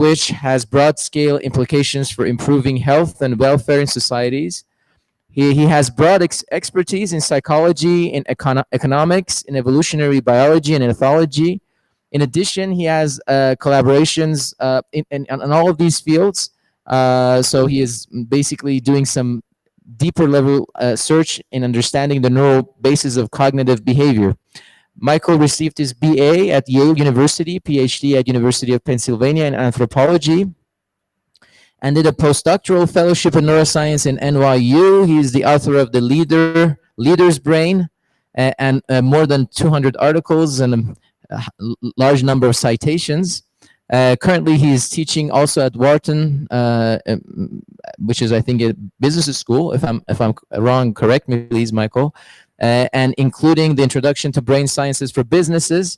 which has broad scale implications for improving health and welfare in societies. He has broad expertise in psychology, in economics, in evolutionary biology, and ethology. In addition, he has collaborations in all of these fields. So he is basically doing some deeper level search in understanding the neural basis of cognitive behavior. Michael received his BA at Yale University, PhD at University of Pennsylvania in anthropology, and did a postdoctoral fellowship in neuroscience in NYU. He is the author of the Leader's Brain, and more than 200 articles and a large number of citations. Currently, he is teaching also at Wharton, which is, I think, a business school. If I'm wrong, correct me, please, Michael. And including the Introduction to Brain Sciences for Businesses,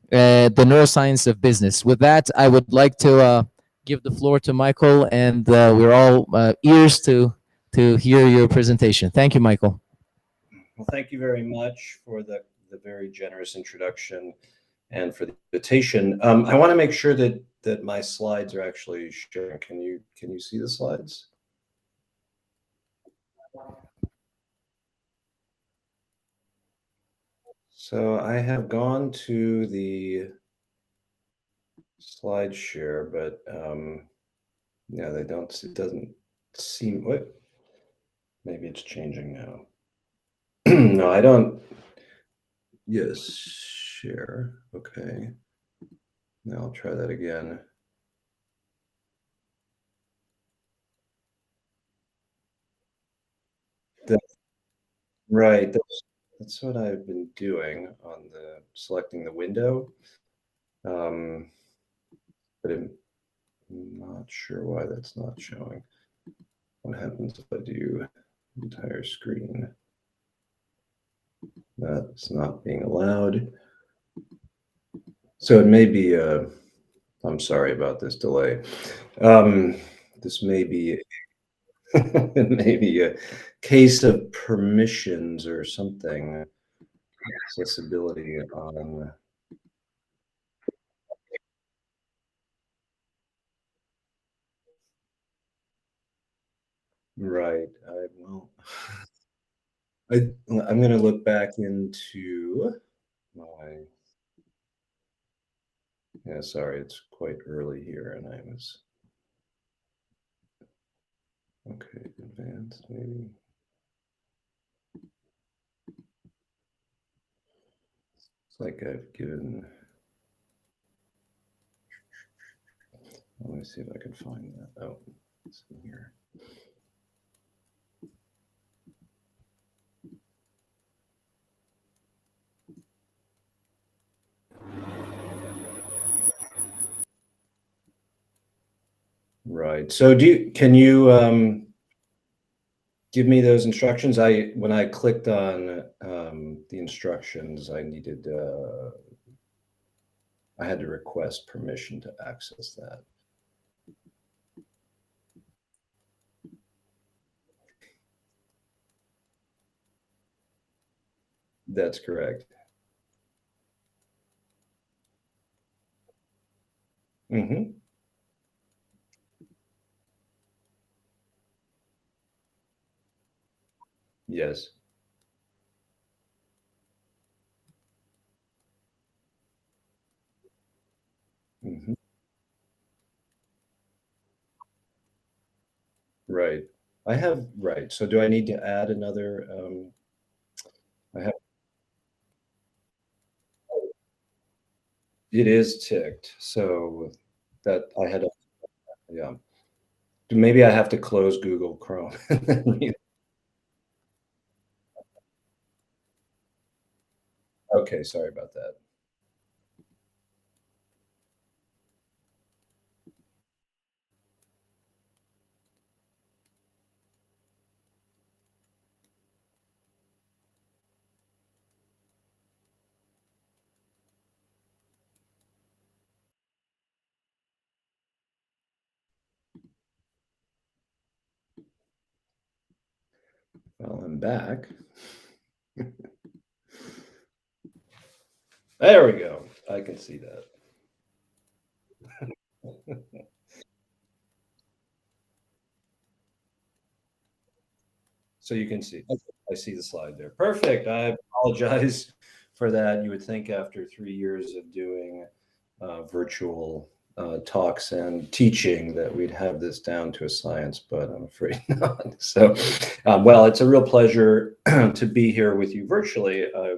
the neuroscience of business. With that, I would like to give the floor to Michael, and we're all ears to hear your presentation. Thank you, Michael. Well, thank you very much for the very generous introduction and for the invitation. I want to make sure that my slides are actually sharing. Can you see the slides? So I have gone to the slide share, but yeah, they don't. It doesn't seem. What? Maybe it's changing now. No, I don't. Yes, share. Okay. Now I'll try that again. Right. That's what I've been doing on selecting the window. But I'm not sure why that's not showing. What happens if I do entire screen? That's not being allowed. So it may be I'm sorry about this delay. This may be it may be a case of permissions or something. Accessibility on. Right. I'm going to look back into my. Yeah, sorry, it's quite early here, and I was. Okay, advanced maybe. It's like I've given. Let me see if I can find that. Oh, it's in here. Right. So can you give me those instructions? When I clicked on the instructions, I had to request permission to access that. That's correct. Mm-hmm. Yes. Mm-hmm. Right. Right. So do I need to add another? I have. It is ticked. So that I had. Yeah. Maybe I have to close Google Chrome. Okay. Sorry about that. Well, I'm back. There we go. I can see that. So you can see. Okay, I see the slide there. Perfect. I apologize for that. You would think after 3 years of doing virtual talks and teaching that we'd have this down to a science, but I'm afraid not. So, well, it's a real pleasure to be here with you virtually. I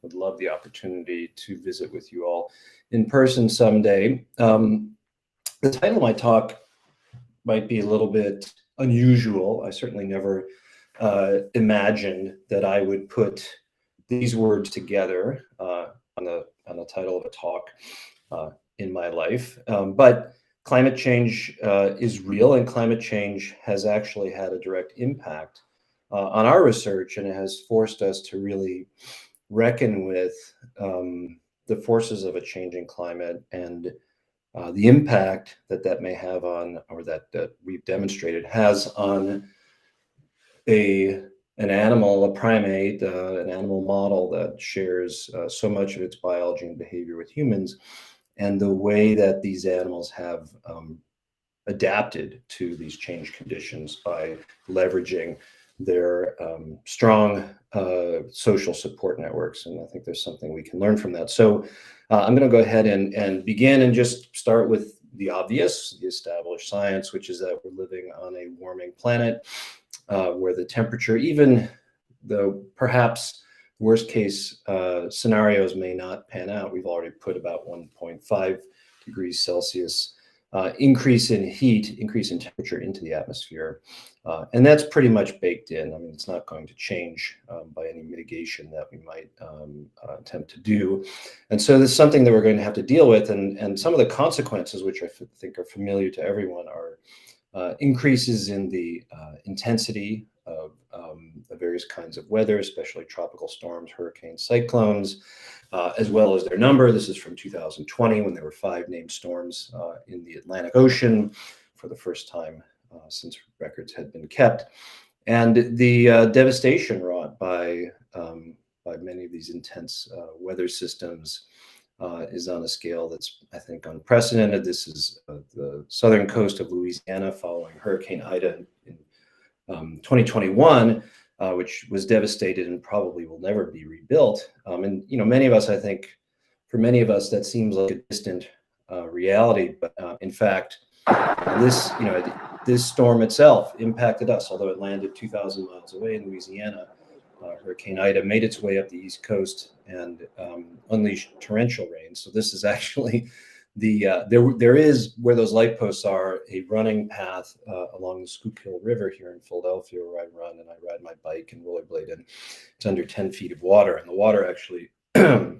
would love the opportunity to visit with you all in person someday. The title of my talk might be a little bit unusual. I certainly never imagined that I would put these words together on the title of a talk in my life. But climate change is real, and climate change has actually had a direct impact on our research, and it has forced us to really reckon with the forces of a changing climate and the impact that that may have on, or that we've demonstrated has on a an animal, a primate, an animal model that shares so much of its biology and behavior with humans, and the way that these animals have adapted to these change conditions by leveraging their strong social support networks. And I think there's something we can learn from that. So I'm going to go ahead and begin and just start with the obvious, the established science, which is that we're living on a warming planet where the temperature, even though perhaps worst case scenarios may not pan out, we've already put about 1.5 degrees Celsius increase in heat, increase in temperature into the atmosphere. And that's pretty much baked in. I mean, it's not going to change by any mitigation that we might attempt to do. And so this is something that we're going to have to deal with. And some of the consequences, which I think are familiar to everyone, are increases in the intensity of various kinds of weather, especially tropical storms, hurricanes, cyclones, as well as their number. This is from 2020 when there were 5 named storms in the Atlantic Ocean for the first time since records had been kept. And the devastation wrought by many of these intense weather systems is on a scale that's, I think, unprecedented. This is the southern coast of Louisiana following Hurricane Ida in 2021, which was devastated and probably will never be rebuilt. And many of us, I think, for many of us, that seems like a distant reality. But in fact, this storm itself impacted us, although it landed 2,000 miles away in Louisiana. Hurricane Ida made its way up the East Coast and unleashed torrential rain. So this is actually there is, where those light posts are, a running path along the Schuylkill River here in Philadelphia, where I run and I ride my bike and rollerblade, and it's under 10 feet of water, and the water actually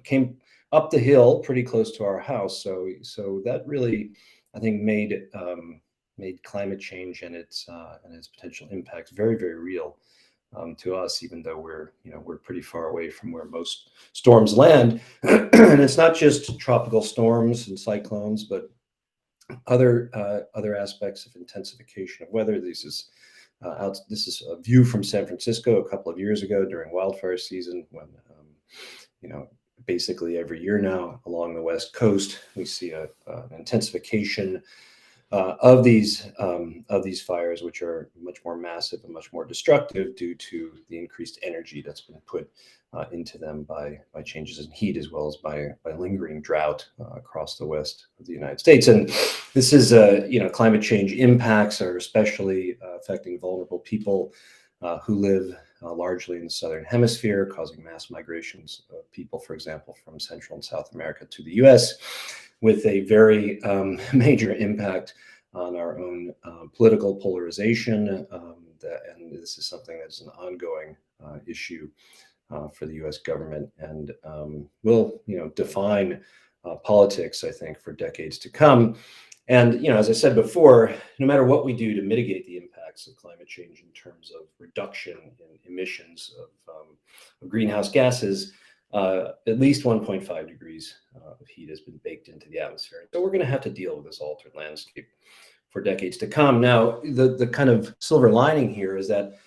came up the hill pretty close to our house. So that really, I think, made climate change and its potential impacts very, very real to us, even though we're pretty far away from where most storms land. And it's not just tropical storms and cyclones, but other aspects of intensification of weather. This is a view from San Francisco a couple of years ago during wildfire season, when basically every year now along the West Coast we see an intensification of these fires, which are much more massive and much more destructive due to the increased energy that's been put into them by changes in heat, as well as by lingering drought across the west of the United States. And this is climate change impacts are especially affecting vulnerable people who live largely in the southern hemisphere, causing mass migrations of people, for example, from Central and South America to the U.S., with a very major impact on our own political polarization. And this is something that's an ongoing issue for the U.S. government, and will define politics, I think, for decades to come. And as I said before, no matter what we do to mitigate the impacts of climate change in terms of reduction in emissions of greenhouse gases, at least 1.5 degrees of heat has been baked into the atmosphere. So we're going to have to deal with this altered landscape for decades to come. Now, the kind of silver lining here is that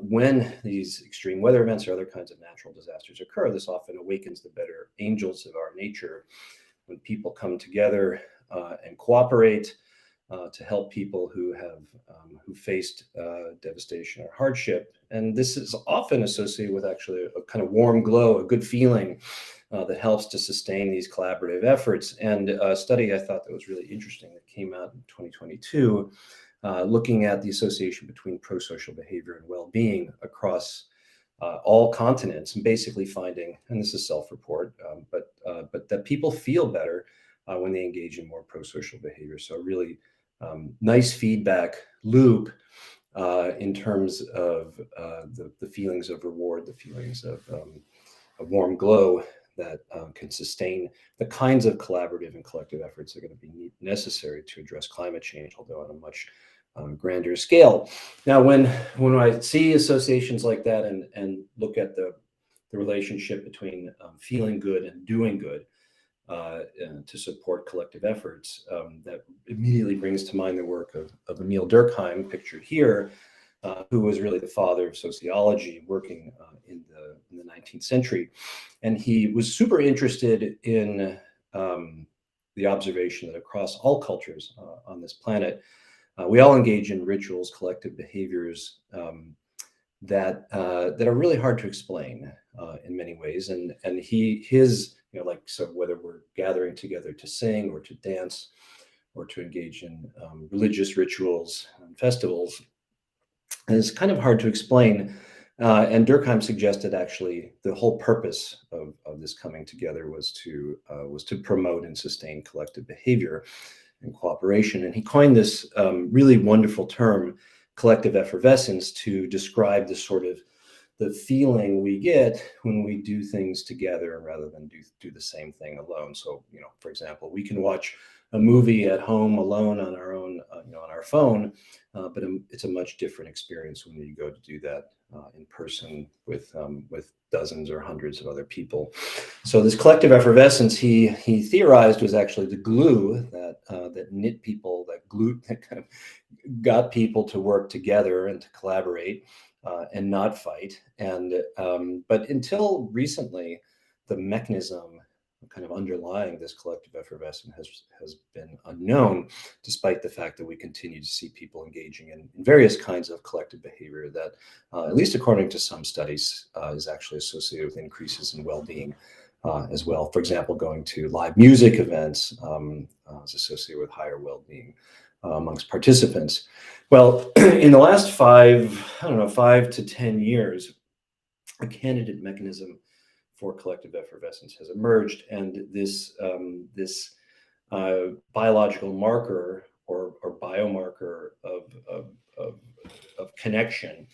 when these extreme weather events or other kinds of natural disasters occur, this often awakens the better angels of our nature. When people come together and cooperate, to help people who faced devastation or hardship. And this is often associated with actually a kind of warm glow, a good feeling that helps to sustain these collaborative efforts. And a study I thought that was really interesting that came out in 2022, looking at the association between prosocial behavior and well-being across all continents, and basically finding, and this is self-report, but that people feel better when they engage in more prosocial behavior. So a really nice feedback loop in terms of the feelings of reward, the feelings of a warm glow that can sustain the kinds of collaborative and collective efforts that are going to be necessary to address climate change, although on a much grander scale. Now, when I see associations like that and look at the relationship between feeling good and doing good to support collective efforts, that immediately brings to mind the work of Emil Durkheim, pictured here, who was really the father of sociology, working in the 19th century. And he was super interested in the observation that across all cultures on this planet, we all engage in rituals, collective behaviors that are really hard to explain in many ways. And his, like, so whether we're gathering together to sing or to dance or to engage in religious rituals and festivals, is kind of hard to explain. And Durkheim suggested actually the whole purpose of this coming together was to promote and sustain collective behavior and cooperation. And he coined this really wonderful term, collective effervescence, to describe the sort of the feeling we get when we do things together rather than do the same thing alone. So, for example, we can watch a movie at home alone on our own, on our phone, but it's a much different experience when you go to do that in person with dozens or hundreds of other people. So this collective effervescence, he theorized, was actually the glue that knit people, that kind of got people to work together and to collaborate and not fight. And but until recently, the mechanism kind of underlying this collective effervescence has been unknown, despite the fact that we continue to see people engaging in various kinds of collective behavior that, at least according to some studies, is actually associated with increases in well-being as well. For example, going to live music events is associated with higher well-being amongst participants. Well, in the last 5 to 10 years, a candidate mechanism for collective effervescence has emerged, and this biological marker or biomarker of connection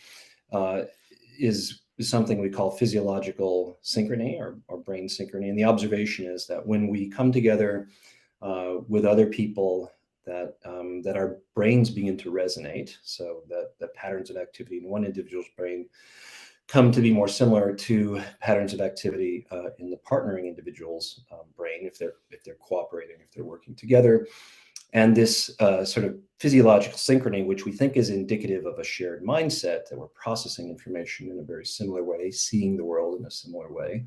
is something we call physiological synchrony or brain synchrony. And the observation is that when we come together with other people, that our brains begin to resonate, so that patterns of activity in one individual's brain come to be more similar to patterns of activity in the partnering individual's brain, if they're cooperating, if they're working together. And this sort of physiological synchrony, which we think is indicative of a shared mindset, that we're processing information in a very similar way, seeing the world in a similar way,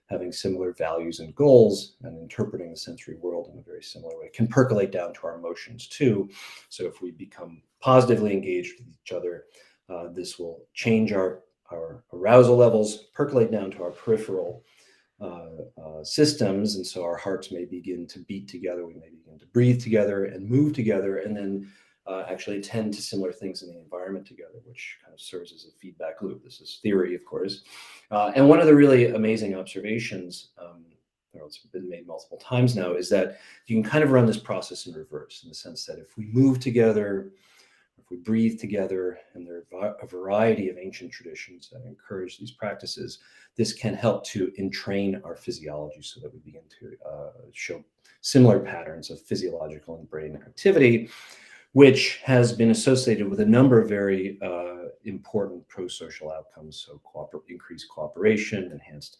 having similar values and goals, and interpreting the sensory world in a very similar way, can percolate down to our emotions too. So if we become positively engaged with each other, this will change our arousal levels, percolate down to our peripheral systems. And so our hearts may begin to beat together, we may begin to breathe together and move together, and then actually attend to similar things in the environment together, which kind of serves as a feedback loop. This is theory, of course. And one of the really amazing observations, it's been made multiple times now, is that you can kind of run this process in reverse, in the sense that if we move together, if we breathe together, and there are a variety of ancient traditions that encourage these practices, this can help to entrain our physiology so that we begin to show similar patterns of physiological and brain activity, which has been associated with a number of very important pro-social outcomes. So increased cooperation, enhanced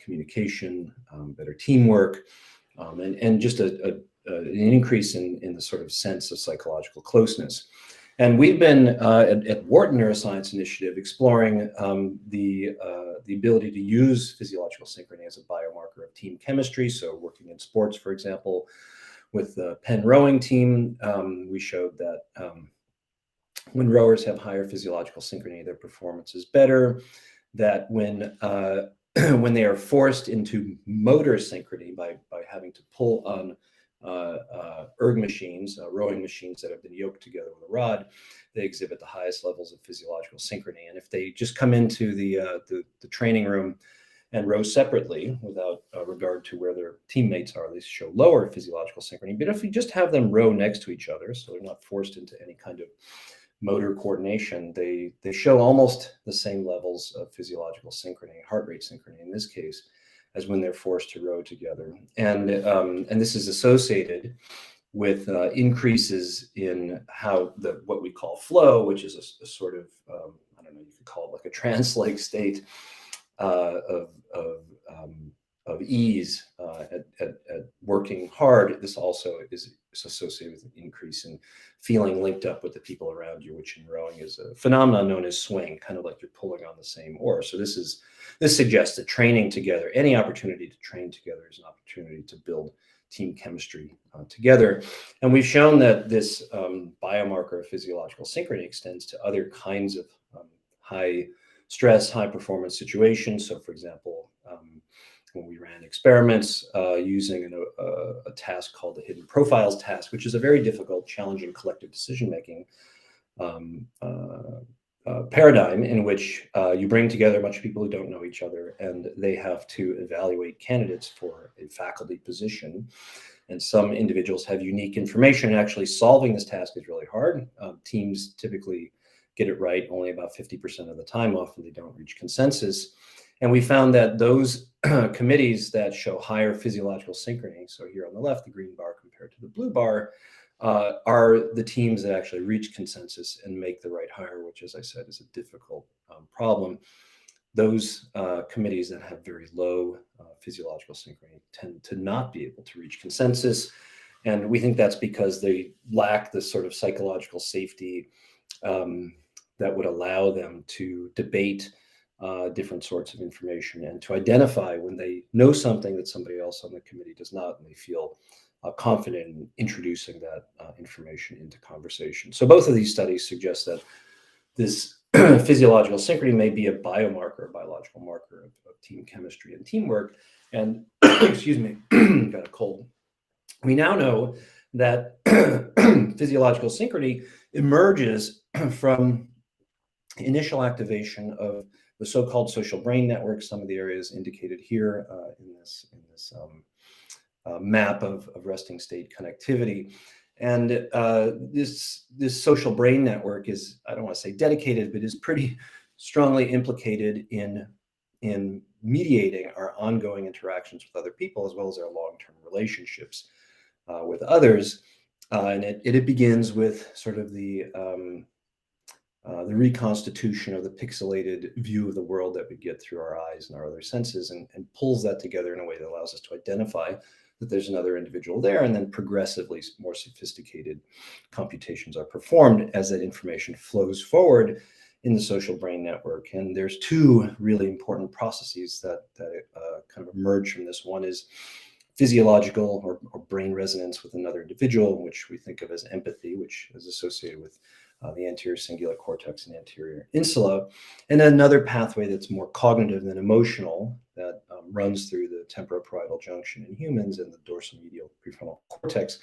communication, better teamwork, and just an increase in the sort of sense of psychological closeness. And we've been at Wharton Neuroscience Initiative exploring the ability to use physiological synchrony as a biomarker of team chemistry. So working in sports, for example, with the Penn rowing team, we showed that when rowers have higher physiological synchrony, their performance is better. That when when they are forced into motor synchrony by having to pull on erg machines, rowing machines that have been yoked together with a rod, they exhibit the highest levels of physiological synchrony. And if they just come into the training room and row separately without regard to where their teammates are, they show lower physiological synchrony. But if you just have them row next to each other, so they're not forced into any kind of motor coordination, they show almost the same levels of physiological synchrony, heart rate synchrony in this case, as when they're forced to row together. And this is associated with increases in how what we call flow, which is a sort of I don't know, you could call it like a trance-like state of ease at working hard. This also is associated with an increase in feeling linked up with the people around you, which in rowing is a phenomenon known as swing, kind of like you're pulling on the same oar. So this suggests that training together, any opportunity to train together, is an opportunity to build team chemistry together. And we've shown that this biomarker of physiological synchrony extends to other kinds of high stress, high performance situations. So for example, when we ran experiments using a task called the hidden profiles task, which is a very difficult, challenging collective decision-making paradigm in which you bring together a bunch of people who don't know each other, and they have to evaluate candidates for a faculty position. And some individuals have unique information. Actually solving this task is really hard. Teams typically get it right only about 50% of the time. Often they don't reach consensus. And we found that those committees that show higher physiological synchrony, so here on the left, the green bar compared to the blue bar, are the teams that actually reach consensus and make the right hire, which, as I said, is a difficult problem. Those committees that have very low physiological synchrony tend to not be able to reach consensus. And we think that's because they lack the sort of psychological safety that would allow them to debate different sorts of information and to identify when they know something that somebody else on the committee does not, and they feel confident in introducing that information into conversation. So both of these studies suggest that this physiological synchrony may be a biomarker, a biological marker of team chemistry and teamwork. And excuse me, got a cold. We now know that physiological synchrony emerges from initial activation of the so-called social brain network, some of the areas indicated here in this map of resting state connectivity. And this social brain network is, I don't want to say dedicated, but is pretty strongly implicated in mediating our ongoing interactions with other people, as well as our long-term relationships with others. And it begins with sort of the reconstitution of the pixelated view of the world that we get through our eyes and our other senses, and pulls that together in a way that allows us to identify that there's another individual there, and then progressively more sophisticated computations are performed as that information flows forward in the social brain network. And there's two really important processes that kind of emerge from this. One is physiological or brain resonance with another individual, which we think of as empathy, which is associated with the anterior cingulate cortex and anterior insula. And then another pathway that's more cognitive than emotional that runs through the temporoparietal junction in humans and the dorsomedial prefrontal cortex.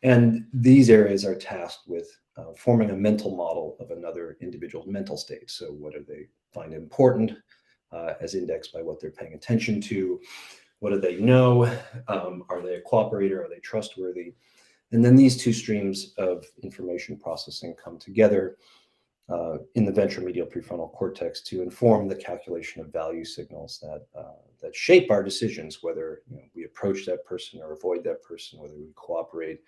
And these areas are tasked with forming a mental model of another individual's mental state. So what do they find important as indexed by what they're paying attention to? What do they know? Are they a cooperator? Are they trustworthy? And then these two streams of information processing come together in the ventromedial prefrontal cortex to inform the calculation of value signals that shape our decisions, whether we approach that person or avoid that person, whether we cooperate,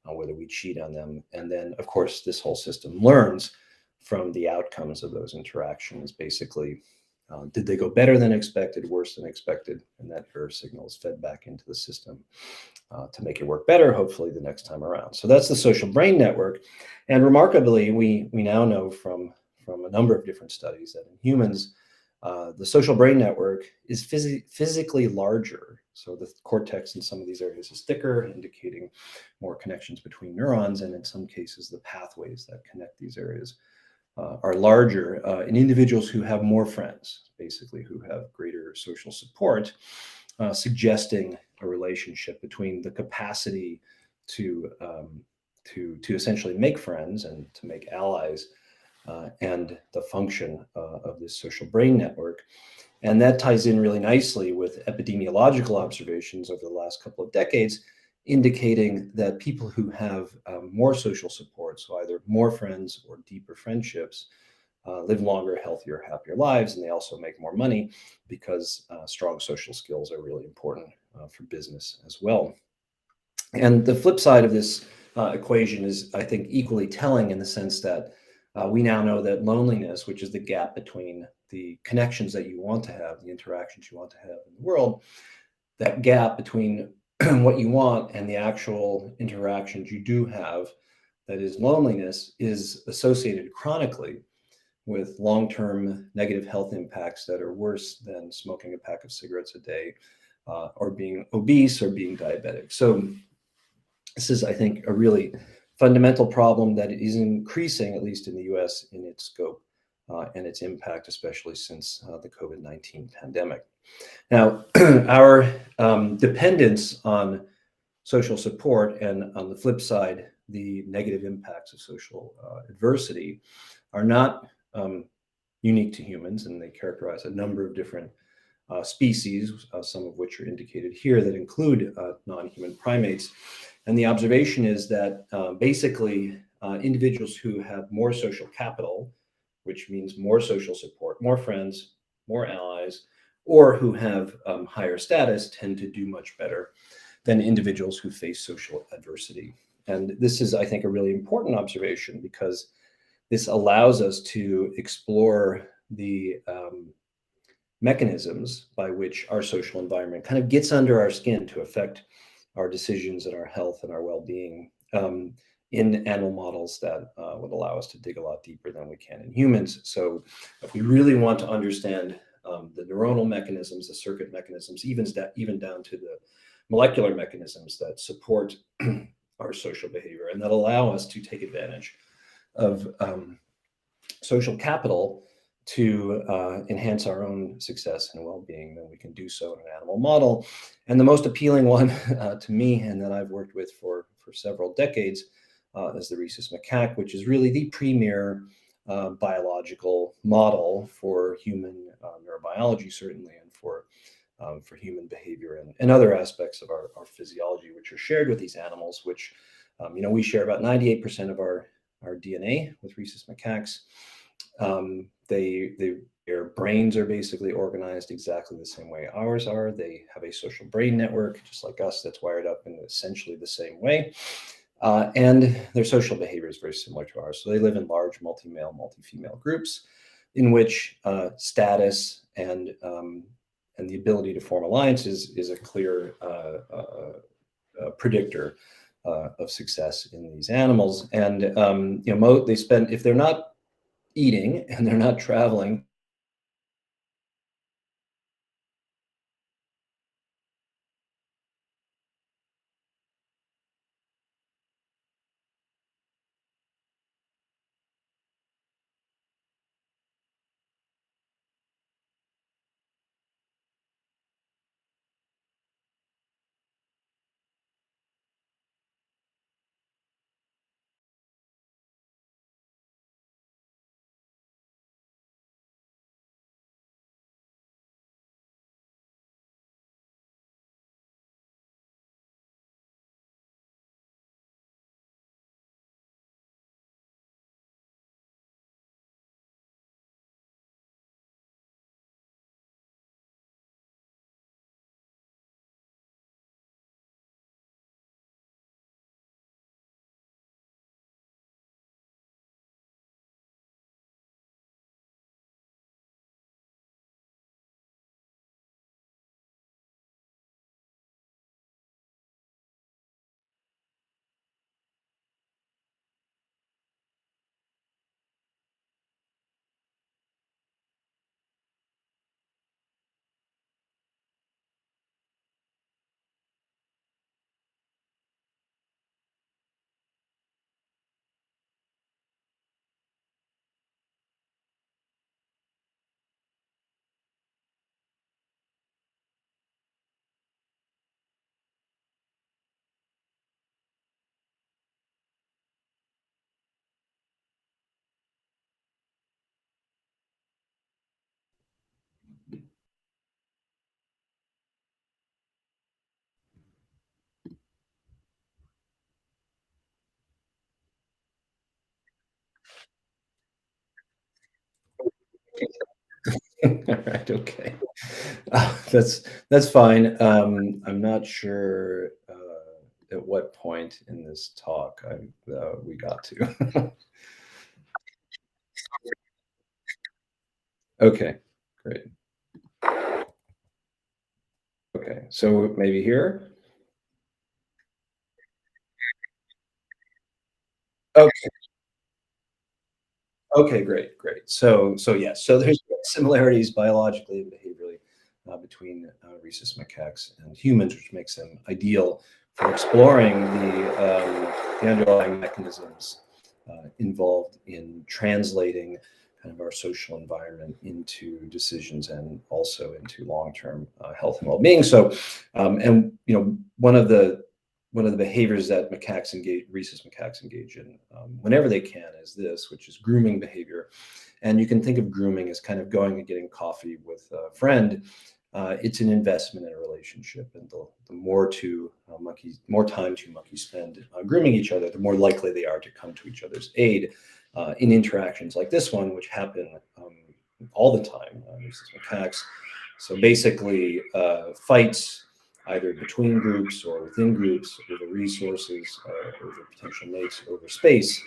whether we cheat on them. And then, of course, this whole system learns from the outcomes of those interactions. Basically, did they go better than expected, worse than expected? And that error signal is fed back into the system to make it work better, hopefully the next time around. So that's the social brain network. And remarkably, we now know from a number of different studies that in humans, The social brain network is physically larger. So the cortex in some of these areas is thicker, indicating more connections between neurons, and in some cases, the pathways that connect these areas are larger in individuals who have more friends, basically, who have greater social support, suggesting a relationship between the capacity to, to essentially make friends and to make allies and the function of this social brain network. And that ties in really nicely with epidemiological observations over the last couple of decades, indicating that people who have more social support, so either more friends or deeper friendships, live longer, healthier, happier lives, and they also make more money because strong social skills are really important for business as well. And the flip side of this equation is, I think, equally telling in the sense that we now know that loneliness, which is the gap between the connections that you want to have, the interactions you want to have in the world, that gap between what you want and the actual interactions you do have, that is loneliness, is associated chronically with long-term negative health impacts that are worse than smoking a pack of cigarettes a day, or being obese or being diabetic. So this is, I think, a really fundamental problem that is increasing, at least in the US, in its scope and its impact, especially since the COVID-19 pandemic. Now, our dependence on social support, and on the flip side, the negative impacts of social adversity, are not unique to humans, and they characterize a number of different species, some of which are indicated here, that include non-human primates. And the observation is that basically individuals who have more social capital, which means more social support, more friends, more allies, or who have higher status, tend to do much better than individuals who face social adversity. And this is, I think, a really important observation because this allows us to explore the mechanisms by which our social environment kind of gets under our skin to affect our decisions and our health and our well-being in animal models that would allow us to dig a lot deeper than we can in humans. So if we really want to understand the neuronal mechanisms, the circuit mechanisms, even down to the molecular mechanisms that support our social behavior and that allow us to take advantage of social capital to enhance our own success and well-being, then we can do so in an animal model. And the most appealing one to me, and that I've worked with for several decades, is the rhesus macaque, which is really the premier biological model for human neurobiology, certainly, and for human behavior and other aspects of our physiology, which are shared with these animals, which, we share about 98% of our DNA with rhesus macaques. Their brains are basically organized exactly the same way ours are. They have a social brain network, just like us, that's wired up in essentially the same way. And their social behavior is very similar to ours. So they live in large multi-male, multi-female groups in which status and the ability to form alliances is a clear predictor of success in these animals. And they spend, if they're not eating and they're not traveling, All right, okay. That's fine. I'm not sure at what point in this talk we got to. Okay, great. Okay, so maybe here. Okay, okay, great, great. So yes, so there's similarities biologically and behaviorally between rhesus macaques and humans, which makes them ideal for exploring the underlying mechanisms involved in translating kind of our social environment into decisions and also into long-term health and well-being. So, and one of the behaviors that rhesus macaques engage in whenever they can is this, which is grooming behavior. And you can think of grooming as kind of going and getting coffee with a friend. It's an investment in a relationship, and the more time two monkeys spend grooming each other, the more likely they are to come to each other's aid in interactions like this one, which happen all the time. Rhesus macaques. So basically, fights either between groups or within groups over resources, over potential mates, over space.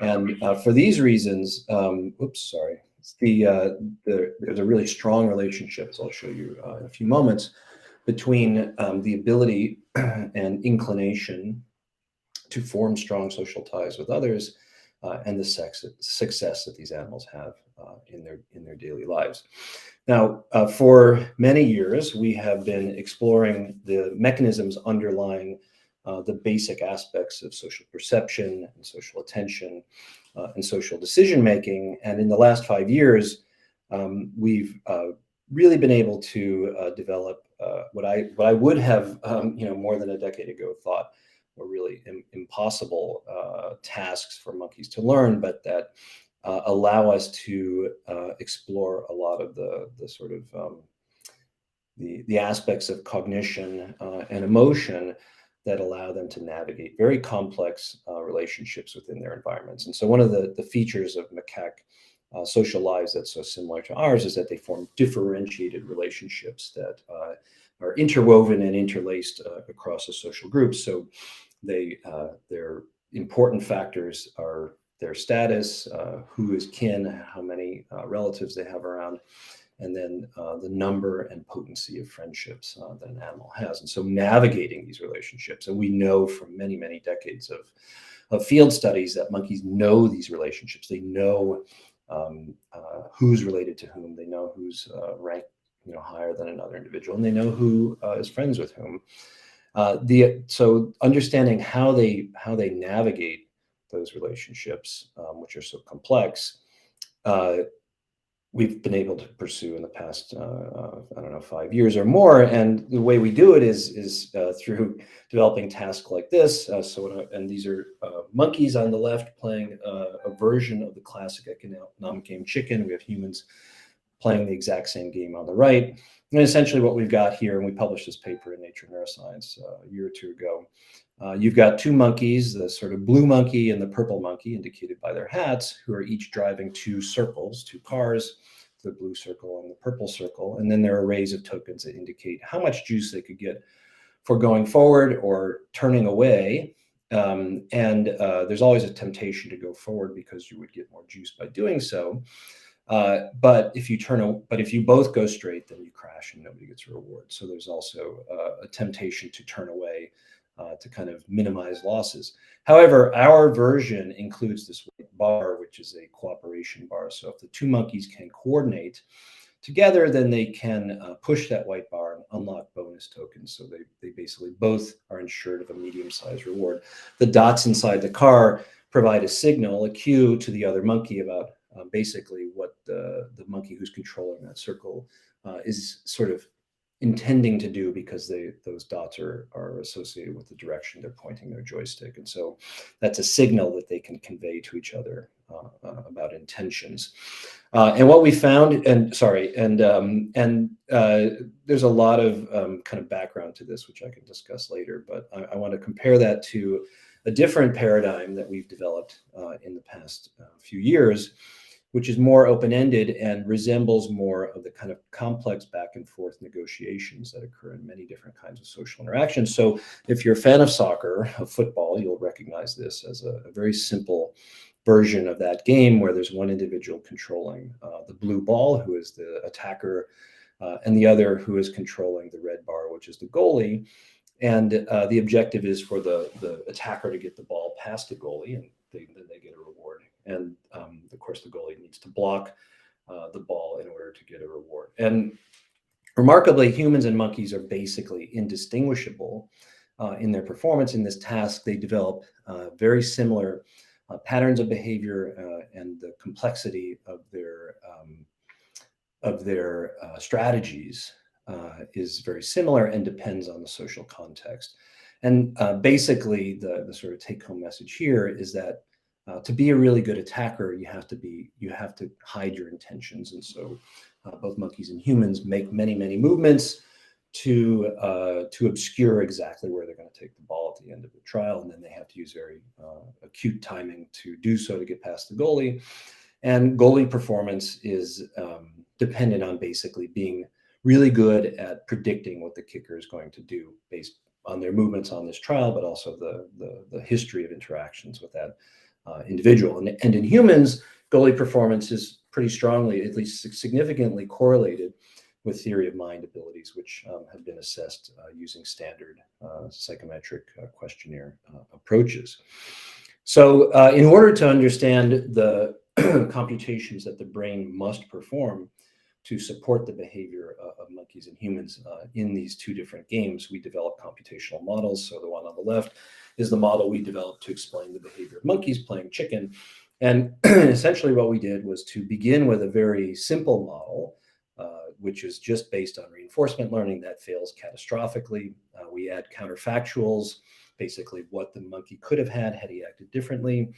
And for these reasons, oops, sorry, there's a really strong relationship, as I'll show you in a few moments, between the ability and inclination to form strong social ties with others and the success that these animals have in their daily lives. Now, for many years, we have been exploring the mechanisms underlying the basic aspects of social perception and social attention and social decision making. And in the last 5 years, we've really been able to develop what I would have more than a decade ago thought were really impossible tasks for monkeys to learn, but that allow us to explore a lot of the sort of the aspects of cognition and emotion that allow them to navigate very complex relationships within their environments. And so one of the features of macaque social lives that's so similar to ours is that they form differentiated relationships that are interwoven and interlaced across a social group. So their important factors are their status, who is kin, how many relatives they have around, and then the number and potency of friendships that an animal has. And so navigating these relationships, and we know from many, many decades of field studies that monkeys know these relationships. They know who's related to whom. They know who's ranked higher than another individual, and they know who is friends with whom. So understanding how they navigate those relationships, which are so complex, uh, we've been able to pursue in the past, I don't know, 5 years or more. And the way we do it is through developing tasks like this. And these are monkeys on the left playing a version of the classic economic game chicken. We have humans playing the exact same game on the right. And essentially what we've got here, and we published this paper in Nature Neuroscience a year or two ago, you've got two monkeys, the sort of blue monkey and the purple monkey, indicated by their hats, who are each driving two circles, two cars, the blue circle and the purple circle. And then there are arrays of tokens that indicate how much juice they could get for going forward or turning away. And there's always a temptation to go forward because you would get more juice by doing so. But if you both go straight, then you crash and nobody gets a reward. So there's also a temptation to turn away to kind of minimize losses. However, our version includes this white bar, which is a cooperation bar. So if the two monkeys can coordinate together, then they can push that white bar and unlock bonus tokens. So they basically both are ensured of a medium-sized reward. The dots inside the car provide a signal, a cue to the other monkey about basically what the monkey who's controlling that circle is sort of intending to do, because those dots are associated with the direction they're pointing their joystick. And so that's a signal that they can convey to each other about intentions. And what we found, and sorry, and there's a lot of kind of background to this, which I can discuss later, but I want to compare that to a different paradigm that we've developed in the past few years, which is more open-ended and resembles more of the kind of complex back and forth negotiations that occur in many different kinds of social interactions. So if you're a fan of soccer, of football, you'll recognize this as a very simple version of that game where there's one individual controlling the blue ball, who is the attacker, and the other who is controlling the red bar, which is the goalie. And the objective is for the attacker to get the ball past the goalie, and then they get a reward. And of course, the goalie needs to block the ball in order to get a reward. And remarkably, humans and monkeys are basically indistinguishable in their performance in this task. They develop very similar patterns of behavior, and the complexity of their strategies is very similar and depends on the social context. And basically, the sort of take-home message here is that to be a really good attacker, you have to hide your intentions. And so, both monkeys and humans make many movements to obscure exactly where they're going to take the ball at the end of the trial, and then they have to use very acute timing to do so to get past the goalie. And goalie performance is dependent on basically being really good at predicting what the kicker is going to do based on their movements on this trial, but also the history of interactions with that individual. And in humans, goalie performance is pretty strongly, at least significantly correlated with theory of mind abilities, which have been assessed using standard psychometric questionnaire approaches. So in order to understand the computations that the brain must perform to support the behavior of monkeys and humans in these two different games, we developed computational models. So the one on the left is the model we developed to explain the behavior of monkeys playing chicken. And essentially what we did was to begin with a very simple model, which is just based on reinforcement learning that fails catastrophically. We add counterfactuals, basically what the monkey could have had he acted differently.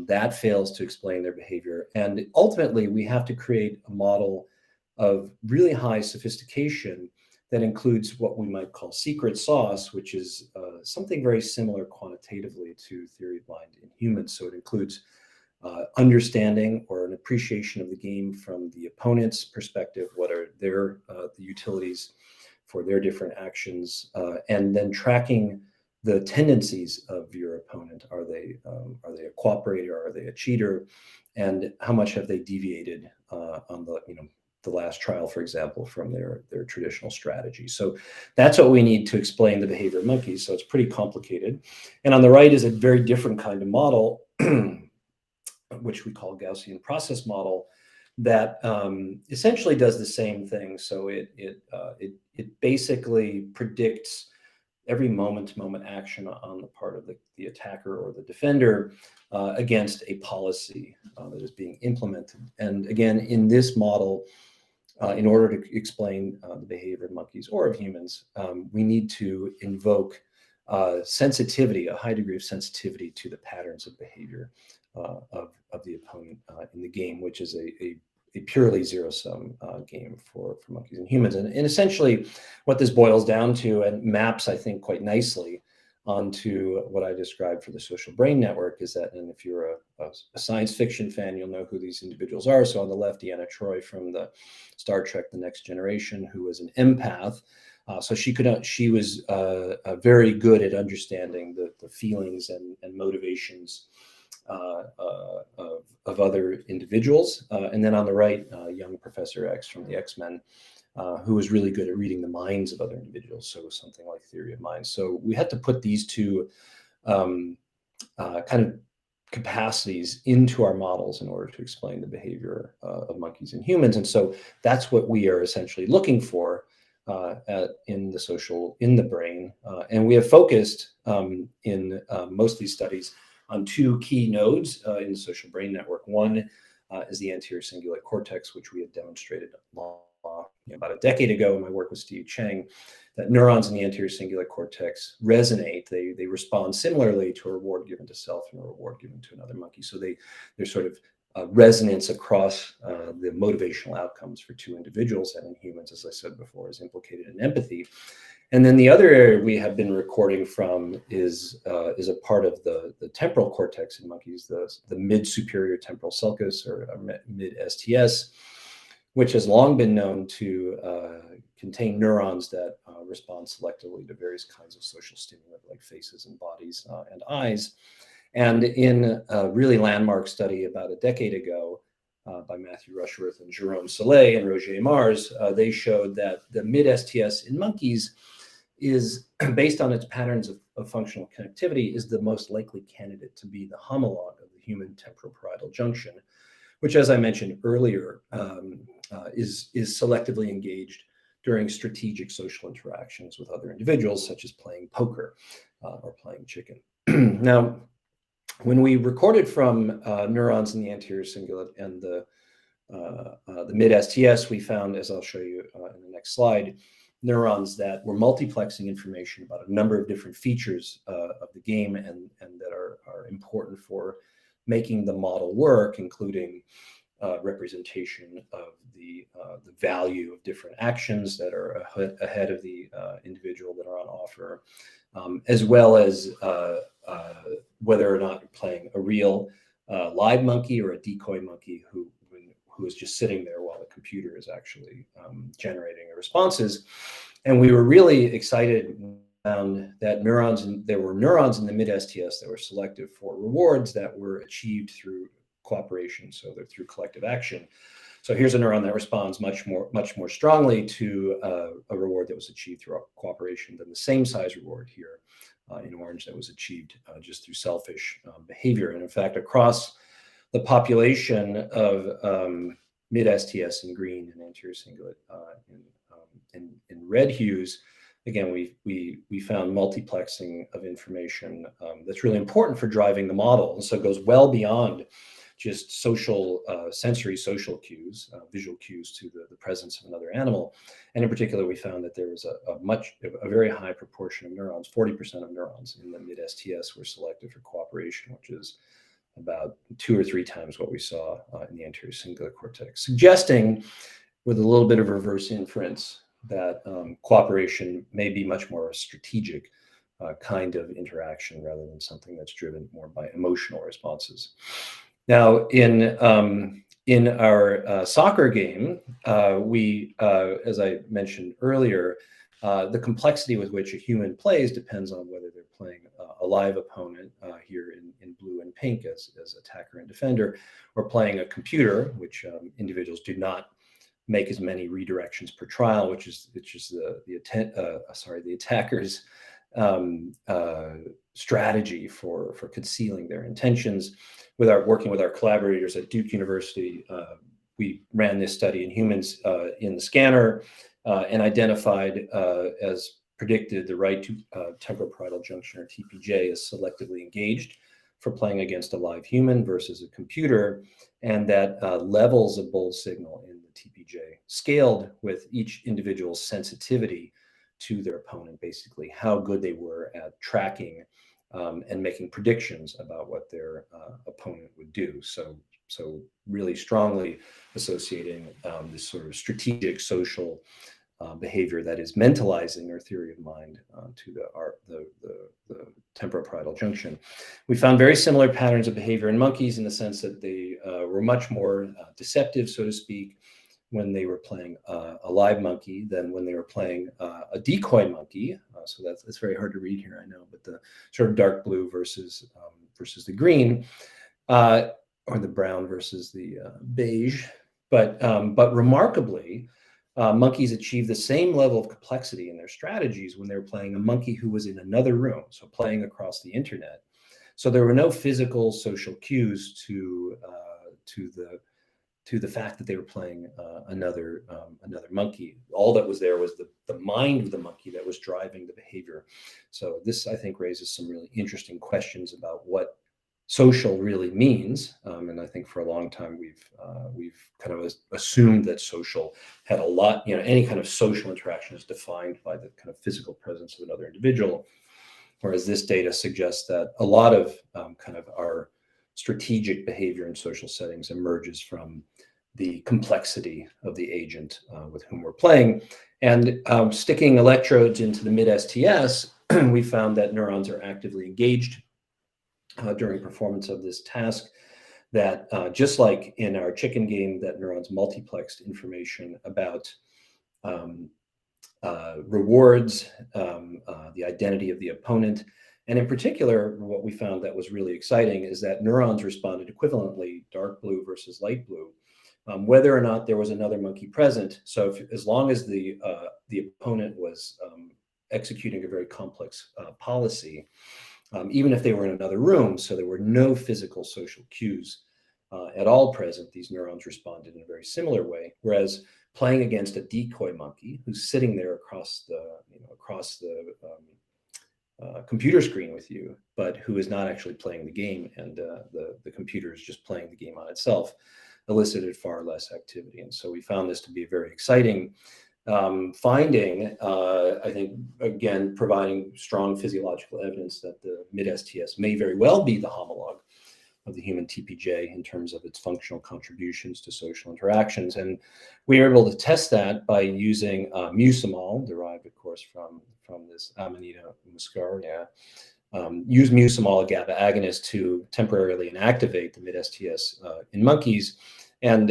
That fails to explain their behavior. And ultimately, we have to create a model of really high sophistication that includes what we might call secret sauce, which is something very similar quantitatively to theory of mind in humans. So it includes understanding or an appreciation of the game from the opponent's perspective. What are their the utilities for their different actions, and then tracking the tendencies of your opponent. Are they a cooperator? Are they a cheater? And how much have they deviated on the last trial, for example, from their traditional strategy? So that's what we need to explain the behavior of monkeys. So it's pretty complicated. And on the right is a very different kind of model, which we call Gaussian process model, that essentially does the same thing. So it basically predicts every moment-to-moment action on the part of the attacker or the defender against a policy that is being implemented. And again, in this model, in order to explain the behavior of monkeys or of humans, we need to invoke sensitivity, a high degree of sensitivity to the patterns of behavior of the opponent in the game, which is a purely zero-sum game for monkeys and humans. And essentially what this boils down to and maps, I think, quite nicely onto what I described for the social brain network is that, and if you're a science fiction fan, you'll know who these individuals are. So on the left, Deanna Troi from the Star Trek The Next Generation, who was an empath. So she was very good at understanding the feelings and motivations of other individuals. And then on the right, young Professor X from the X-Men, who was really good at reading the minds of other individuals. So something like theory of mind. So we had to put these two kind of capacities into our models in order to explain the behavior of monkeys and humans. And so that's what we are essentially looking for in the brain. And we have focused in most of these studies on two key nodes in the social brain network. One is the anterior cingulate cortex, which we had demonstrated about a decade ago in my work with Steve Chang, that neurons in the anterior cingulate cortex resonate. They respond similarly to a reward given to self and a reward given to another monkey. So there's sort of resonance across the motivational outcomes for two individuals, and in humans, as I said before, is implicated in empathy. And then the other area we have been recording from is a part of the temporal cortex in monkeys, the mid-superior temporal sulcus, or mid-STS, which has long been known to contain neurons that respond selectively to various kinds of social stimuli like faces and bodies and eyes. And in a really landmark study about a decade ago by Matthew Rushworth and Jerome Soleil and Roger Mars, they showed that the mid-STS in monkeys is, based on its patterns of functional connectivity, is the most likely candidate to be the homologue of the human temporoparietal junction, which, as I mentioned earlier, is selectively engaged during strategic social interactions with other individuals, such as playing poker or playing chicken. Now, when we recorded from neurons in the anterior cingulate and the mid-STS, we found, as I'll show you in the next slide, neurons that were multiplexing information about a number of different features of the game and that are important for making the model work, including representation of the value of different actions that are ahead of the individual that are on offer, as well as whether or not you're playing a real live monkey or a decoy monkey who is just sitting there while the computer is actually generating the responses. And we were really excited when we found that there were neurons in the mid-STS that were selective for rewards that were achieved through cooperation, so they're through collective action. So here's a neuron that responds much more strongly to a reward that was achieved through cooperation than the same size reward here in orange that was achieved just through selfish behavior. And in fact, across the population of mid-STS in green and anterior cingulate in red hues, again, we found multiplexing of information that's really important for driving the model. And so it goes well beyond just social, sensory social cues, visual cues to the presence of another animal. And in particular, we found that there was a very high proportion of neurons, 40% of neurons in the mid-STS were selected for cooperation, which is about 2 or 3 times what we saw in the anterior cingulate cortex, suggesting, with a little bit of reverse inference, that cooperation may be much more a strategic kind of interaction rather than something that's driven more by emotional responses. Now, in our soccer game, as I mentioned earlier, the complexity with which a human plays depends on whether they're playing a live opponent here in blue and pink as attacker and defender, or playing a computer, which individuals do not make as many redirections per trial, which is the attacker's strategy for concealing their intentions. Working with our collaborators at Duke University, we ran this study in humans in the scanner and identified, as predicted, the right temporoparietal junction, or TPJ, is selectively engaged for playing against a live human versus a computer, and that levels of bold signal in the TPJ scaled with each individual's sensitivity to their opponent, basically how good they were at tracking and making predictions about what their opponent would do. So really strongly associating this sort of strategic social behavior that is mentalizing our theory of mind to the temporoparietal junction. We found very similar patterns of behavior in monkeys in the sense that they were much more deceptive, so to speak, when they were playing a live monkey than when they were playing a decoy monkey. So that's very hard to read here, I know, but the sort of dark blue versus the green, or the brown versus the beige. But remarkably, monkeys achieve the same level of complexity in their strategies when they were playing a monkey who was in another room, so playing across the internet. So there were no physical social cues to the fact that they were playing another monkey. All that was there was the mind of the monkey that was driving the behavior. So this, I think, raises some really interesting questions about what social really means. And I think for a long time we've kind of assumed that social had a lot, any kind of social interaction is defined by the kind of physical presence of another individual. Whereas this data suggests that a lot of kind of our strategic behavior in social settings emerges from the complexity of the agent with whom we're playing. And sticking electrodes into the mid-STS, we found that neurons are actively engaged during performance of this task, that just like in our chicken game, that neurons multiplexed information about um, rewards, the identity of the opponent. And in particular, what we found that was really exciting is that neurons responded equivalently, dark blue versus light blue, whether or not there was another monkey present. So as long as the opponent was executing a very complex policy, even if they were in another room, so there were no physical social cues at all present, these neurons responded in a very similar way. Whereas playing against a decoy monkey who's sitting there across the computer screen with you, but who is not actually playing the game, and the computer is just playing the game on itself, elicited far less activity. And so we found this to be a very exciting finding, I think, again, providing strong physiological evidence that the mid-STS may very well be the homologue of the human TPJ in terms of its functional contributions to social interactions. And we were able to test that by using mucimol, derived, of course, from this Amanita muscaria. Use mucimol, a GABA agonist, to temporarily inactivate the mid-STS in monkeys. And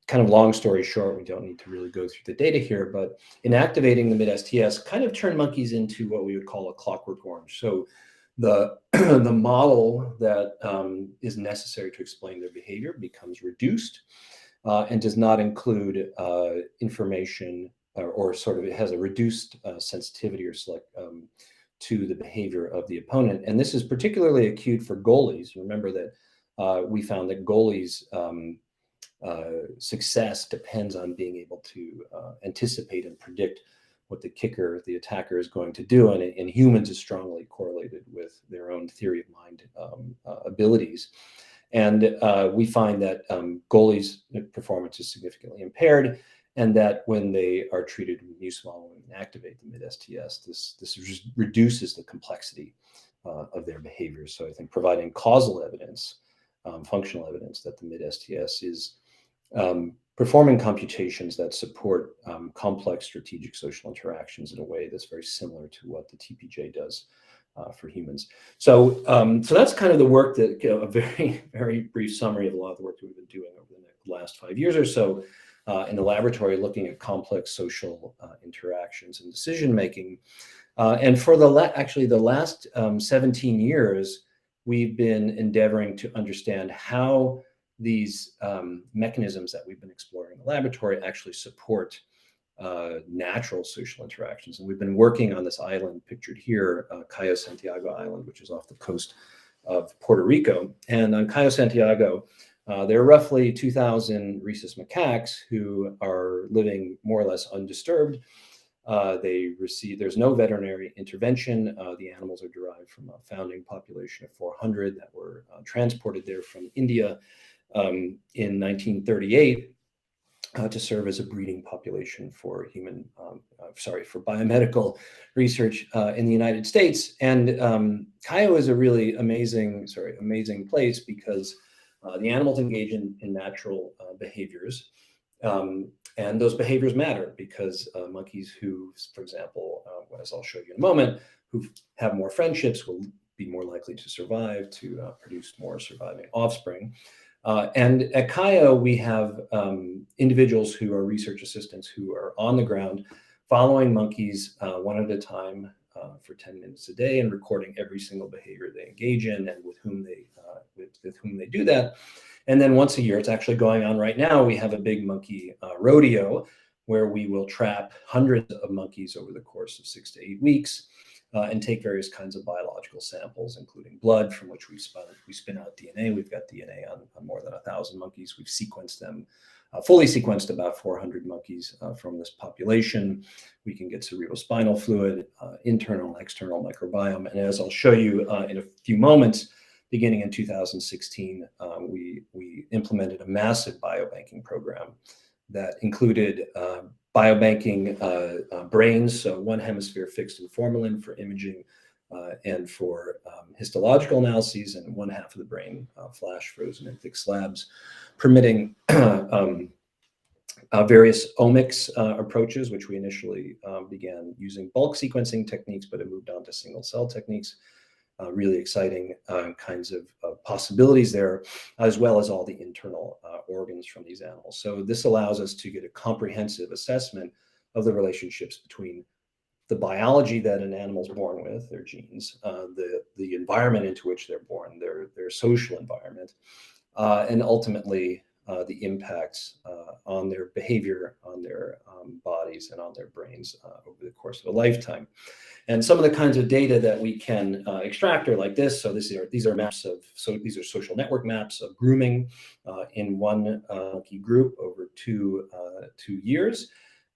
kind of long story short, we don't need to really go through the data here, but inactivating the mid-STS kind of turned monkeys into what we would call a clockwork orange. So the model that is necessary to explain their behavior becomes reduced and does not include information or sort of, it has a reduced sensitivity or select to the behavior of the opponent. And this is particularly acute for goalies. Remember that we found that goalies success depends on being able to anticipate and predict what the kicker, the attacker, is going to do. And in humans is strongly correlated with their own theory of mind abilities. And we find that goalies' performance is significantly impaired, and that when they are treated with mucimol and activate the mid-STS, this just reduces the complexity of their behavior. So I think providing causal evidence, functional evidence that the mid-STS is performing computations that support complex strategic social interactions in a way that's very similar to what the TPJ does for humans. So that's kind of the work that, a very, very brief summary of a lot of the work that we've been doing over the last 5 years or so in the laboratory, looking at complex social interactions and decision making. And for actually the last 17 years, we've been endeavoring to understand how these mechanisms that we've been exploring in the laboratory actually support natural social interactions. And we've been working on this island pictured here, Cayo Santiago Island, which is off the coast of Puerto Rico. And on Cayo Santiago, there are roughly 2,000 rhesus macaques who are living more or less undisturbed. There's no veterinary intervention. The animals are derived from a founding population of 400 that were transported there from India in 1938 to serve as a breeding population for for biomedical research in the United States. And Cayo is a really amazing place because the animals engage in natural behaviors. And those behaviors matter because monkeys who, for example, as I'll show you in a moment, who have more friendships will be more likely to survive, to produce more surviving offspring. And at Cayo, we have individuals who are research assistants who are on the ground following monkeys one at a time for 10 minutes a day and recording every single behavior they engage in and with whom they do that. And then once a year, it's actually going on right now, we have a big monkey rodeo where we will trap hundreds of monkeys over the course of 6 to 8 weeks and take various kinds of biological samples, including blood, from which we spin out DNA. We've got DNA on more than 1,000 monkeys. We've sequenced them, fully sequenced about 400 monkeys from this population. We can get cerebrospinal fluid, internal and external microbiome. And as I'll show you in a few moments, beginning in 2016, we implemented a massive biobanking program that included biobanking brains, so one hemisphere fixed in formalin for imaging and for histological analyses in one half of the brain, flash, frozen, and thick slabs, permitting various omics approaches, which we initially began using bulk sequencing techniques, but it moved on to single cell techniques. Really exciting kinds of possibilities there, as well as all the internal organs from these animals. So this allows us to get a comprehensive assessment of the relationships between the biology that an animal's born with, their genes, the environment into which they're born, their social environment, and ultimately the impacts on their behavior, on their bodies, and on their brains over the course of a lifetime. And some of the kinds of data that we can extract are like this. So these are maps of, so these are social network maps of grooming in one monkey group over two years.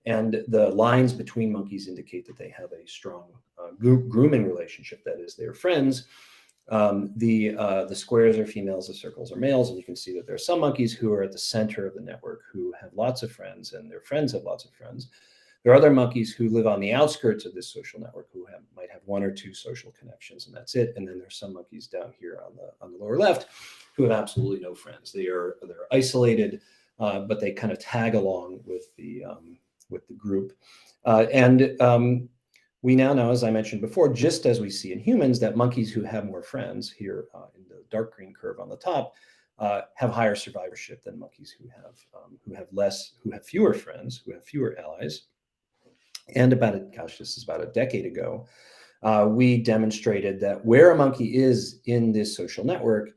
And the lines between monkeys indicate that they have a strong grooming relationship, that is, they're friends. The squares are females, the circles are males, and you can see that there are some monkeys who are at the center of the network who have lots of friends, and their friends have lots of friends. There are other monkeys who live on the outskirts of this social network who might have one or two social connections, and that's it. And then there's some monkeys down here on the lower left who have absolutely no friends. They're isolated, but they kind of tag along with the group. We now know, as I mentioned before, just as we see in humans, that monkeys who have more friends, here in the dark green curve on the top, have higher survivorship than monkeys who have fewer friends, who have fewer allies. And this is about a decade ago, we demonstrated that where a monkey is in this social network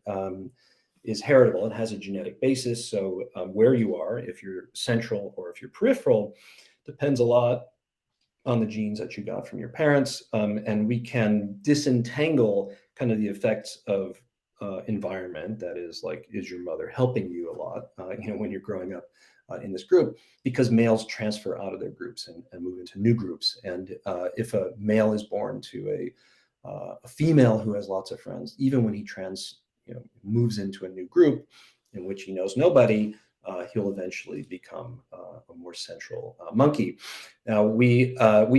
is heritable. It has a genetic basis. So where you are, if you're central or if you're peripheral, depends a lot on the genes that you got from your parents. And we can disentangle kind of the effects of environment. That is, like, is your mother helping you a lot, when you're growing up in this group, because males transfer out of their groups and move into new groups. And if a male is born to a female who has lots of friends, even when he moves into a new group in which he knows nobody, he'll eventually become a more central monkey. Now, we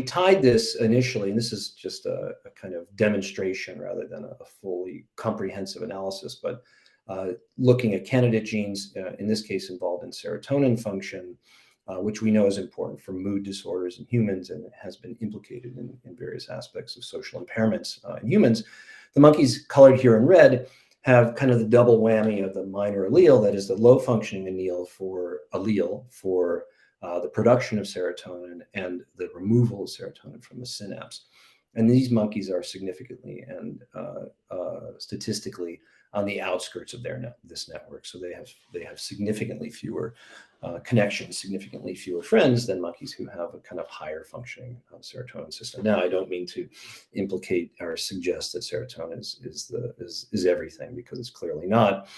tied this initially, and this is just a kind of demonstration rather than a fully comprehensive analysis, but looking at candidate genes, in this case involved in serotonin function, which we know is important for mood disorders in humans and has been implicated in various aspects of social impairments in humans. The monkeys colored here in red have kind of the double whammy of the minor allele, that is the low functioning allele for the production of serotonin and the removal of serotonin from the synapse. And these monkeys are significantly and statistically on the outskirts of this network. So they have significantly fewer connections, significantly fewer friends than monkeys who have a kind of higher functioning serotonin system. Now, I don't mean to implicate or suggest that serotonin is everything, because it's clearly not.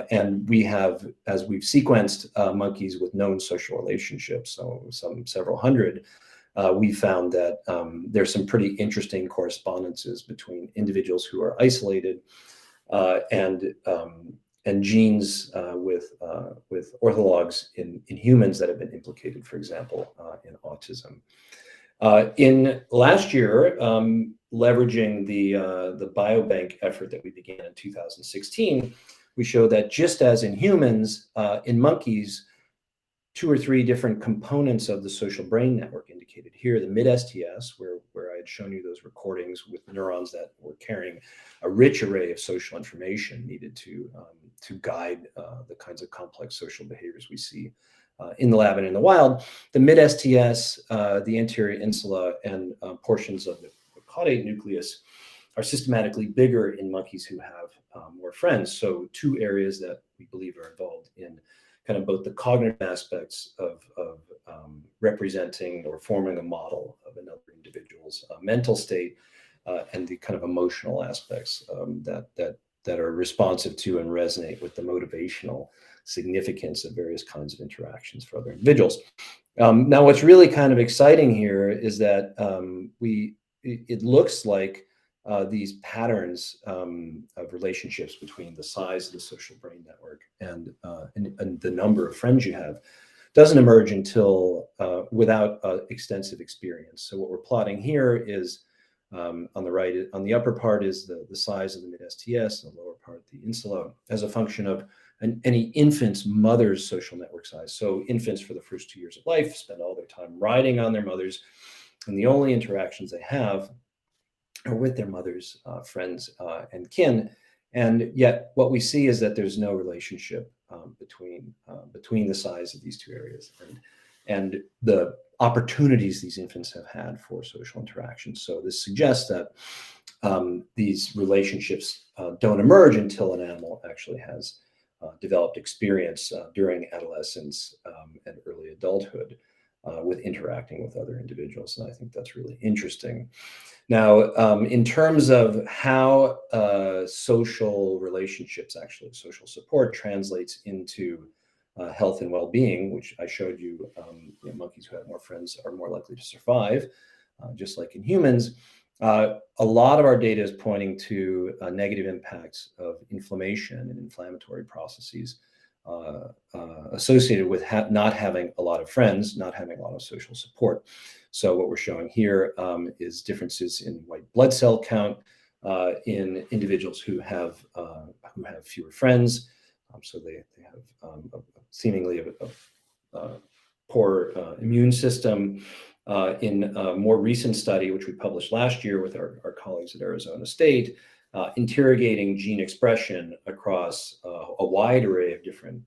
And we have, as we've sequenced monkeys with known social relationships, so several hundred, we found that there's some pretty interesting correspondences between individuals who are isolated and genes with orthologs in humans that have been implicated, for example, in autism. In last year, leveraging the biobank effort that we began in 2016, we showed that just as in humans, in monkeys, 2 or 3 different components of the social brain network indicated here. The mid-STS, where I had shown you those recordings with neurons that were carrying a rich array of social information needed to guide the kinds of complex social behaviors we see in the lab and in the wild. The mid-STS, the anterior insula, and portions of the caudate nucleus are systematically bigger in monkeys who have more friends. So 2 areas that we believe are involved in kind of both the cognitive aspects of representing or forming a model of another individual's mental state, and the kind of emotional aspects that are responsive to and resonate with the motivational significance of various kinds of interactions for other individuals. Now, what's really kind of exciting here is that it looks like these patterns of relationships between the size of the social brain network and the number of friends you have doesn't emerge until without extensive experience. So what we're plotting here is On the right, on the upper part is the size of the mid-STS, and the lower part, the insula, as a function of any infant's mother's social network size. So infants for the first 2 years of life spend all their time riding on their mothers, and the only interactions they have are with their mother's friends and kin. And yet, what we see is that there's no relationship between the size of these two areas and the opportunities these infants have had for social interaction. So this suggests that these relationships don't emerge until an animal actually has developed experience during adolescence and early adulthood with interacting with other individuals. And I think that's really interesting. Now, in terms of how social relationships, actually social support, translates into health and well-being, which I showed you, monkeys who have more friends are more likely to survive, just like in humans. A lot of our data is pointing to negative impacts of inflammation and inflammatory processes associated with not having a lot of friends, not having a lot of social support. So what we're showing here is differences in white blood cell count in individuals who have fewer friends. So they have seemingly a poor immune system. In a more recent study, which we published last year with our colleagues at Arizona State, interrogating gene expression across a wide array of different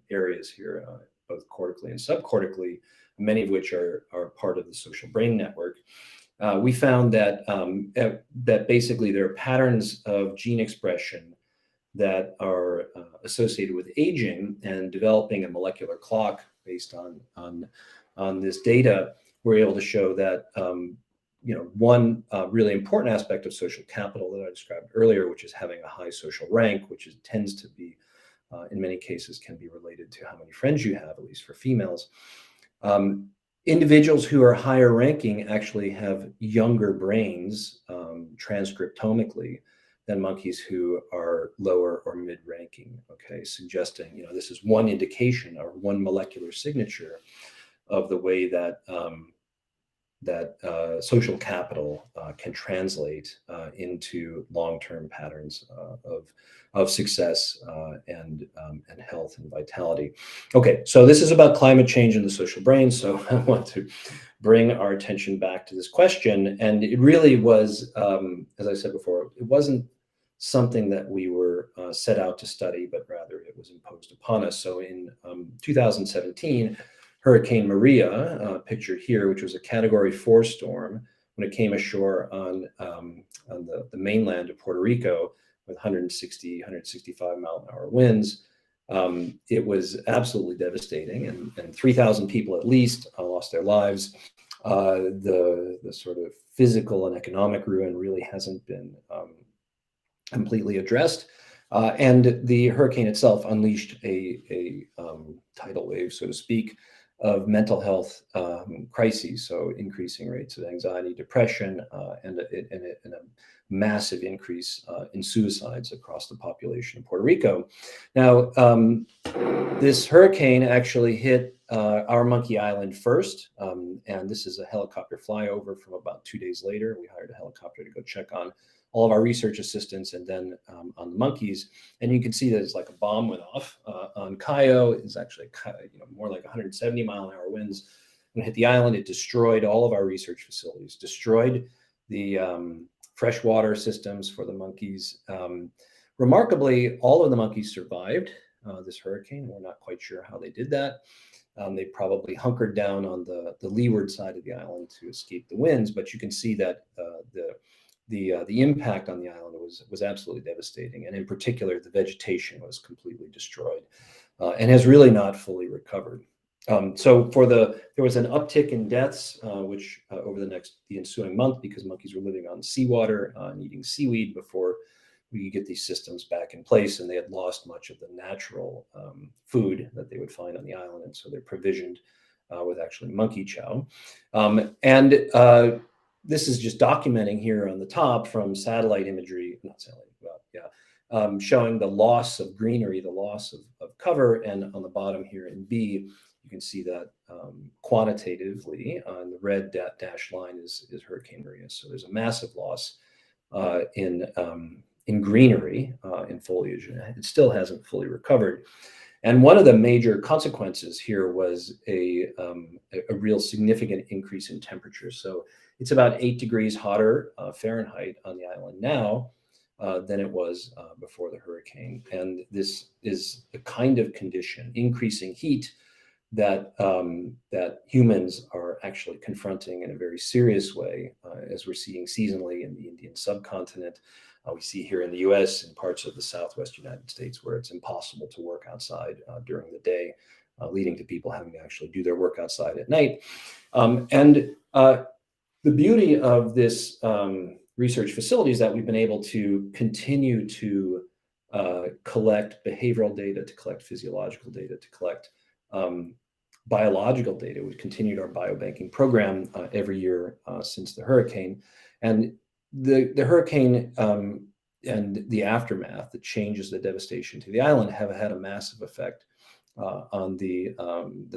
areas here, both cortically and subcortically, many of which are part of the social brain network. We found that that basically there are patterns of gene expression that are associated with aging, and developing a molecular clock based on this data. We're able to show that one really important aspect of social capital that I described earlier, which is having a high social rank, which tends to be, in many cases, can be related to how many friends you have, at least for females. Individuals who are higher ranking actually have younger brains transcriptomically than monkeys who are lower or mid-ranking, okay, suggesting, this is one indication or one molecular signature of the way that social capital can translate into long-term patterns of success and health and vitality. Okay, so this is about climate change in the social brain. So I want to bring our attention back to this question, and it really was, as I said before, it wasn't something that we were set out to study, but rather it was imposed upon us. So in 2017. Hurricane Maria, pictured here, which was a Category 4 storm, when it came ashore on the mainland of Puerto Rico with 160, 165 mile an hour winds. It was absolutely devastating, and 3,000 people at least lost their lives. The sort of physical and economic ruin really hasn't been completely addressed. And the hurricane itself unleashed a tidal wave, so to speak, of mental health crises, so increasing rates of anxiety, depression, and a massive increase in suicides across the population of Puerto Rico. Now, this hurricane actually hit our Monkey Island first, and this is a helicopter flyover from about 2 days later. We hired a helicopter to go check on all of our research assistants and then on the monkeys. And you can see that it's like a bomb went off on Cayo. It's actually more like 170 mile an hour winds. When it hit the island, it destroyed all of our research facilities, destroyed the freshwater systems for the monkeys. Remarkably, all of the monkeys survived this hurricane. We're not quite sure how they did that. They probably hunkered down on the leeward side of the island to escape the winds, but you can see that the impact on the island was absolutely devastating, and in particular, the vegetation was completely destroyed and has really not fully recovered. So there was an uptick in deaths, which over the ensuing month, because monkeys were living on seawater and eating seaweed before we could get these systems back in place, and they had lost much of the natural food that they would find on the island, and so they're provisioned with actually monkey chow. This is just documenting here on the top from satellite imagery, not satellite, well, yeah, showing the loss of greenery, the loss of cover. And on the bottom here in B, you can see that quantitatively on the red dashed line is Hurricane Maria. So there's a massive loss in greenery, in foliage. It still hasn't fully recovered. And one of the major consequences here was a real significant increase in temperature. So it's about 8 degrees hotter Fahrenheit on the island now than it was before the hurricane. And this is a kind of condition, increasing heat, that humans are actually confronting in a very serious way, as we're seeing seasonally in the Indian subcontinent. We see here in the US and parts of the Southwest United States where it's impossible to work outside during the day, leading to people having to actually do their work outside at night. And the beauty of this research facility is that we've been able to continue to collect behavioral data, to collect physiological data, to collect biological data. We've continued our biobanking program every year since the hurricane. And the hurricane and the aftermath, the changes, the devastation to the island have had a massive effect on the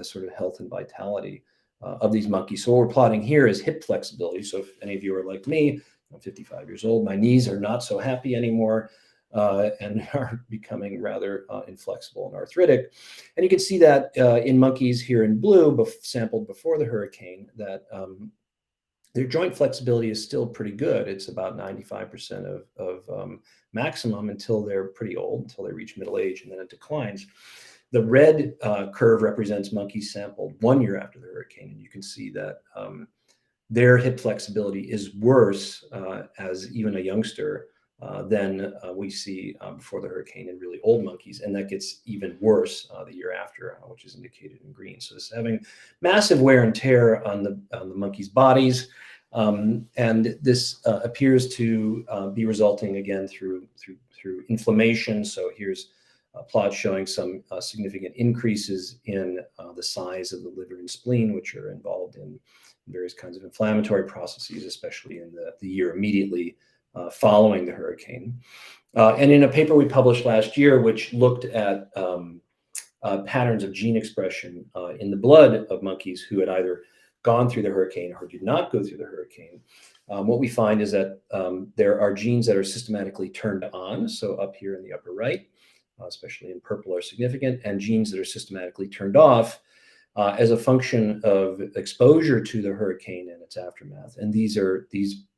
sort of health and vitality of these monkeys. So what we're plotting here is hip flexibility. So if any of you are like me, I'm 55 years old, my knees are not so happy anymore and are becoming rather inflexible and arthritic. And you can see that in monkeys here in blue, sampled before the hurricane, that their joint flexibility is still pretty good. It's about 95% of maximum until they're pretty old, until they reach middle age, and then it declines. The red curve represents monkeys sampled 1 year after the hurricane, and you can see that their hip flexibility is worse as even a youngster than we see before the hurricane in really old monkeys, and that gets even worse the year after, which is indicated in green. So this is having massive wear and tear on the monkeys' bodies, and this appears to be resulting again through inflammation. So here's a plot showing some significant increases in the size of the liver and spleen, which are involved in various kinds of inflammatory processes, especially in the year immediately following the hurricane. And in a paper we published last year, which looked at patterns of gene expression in the blood of monkeys who had either gone through the hurricane or did not go through the hurricane, what we find is that there are genes that are systematically turned on. So up here in the upper right, especially in purple, are significant, and genes that are systematically turned off as a function of exposure to the hurricane and its aftermath. And these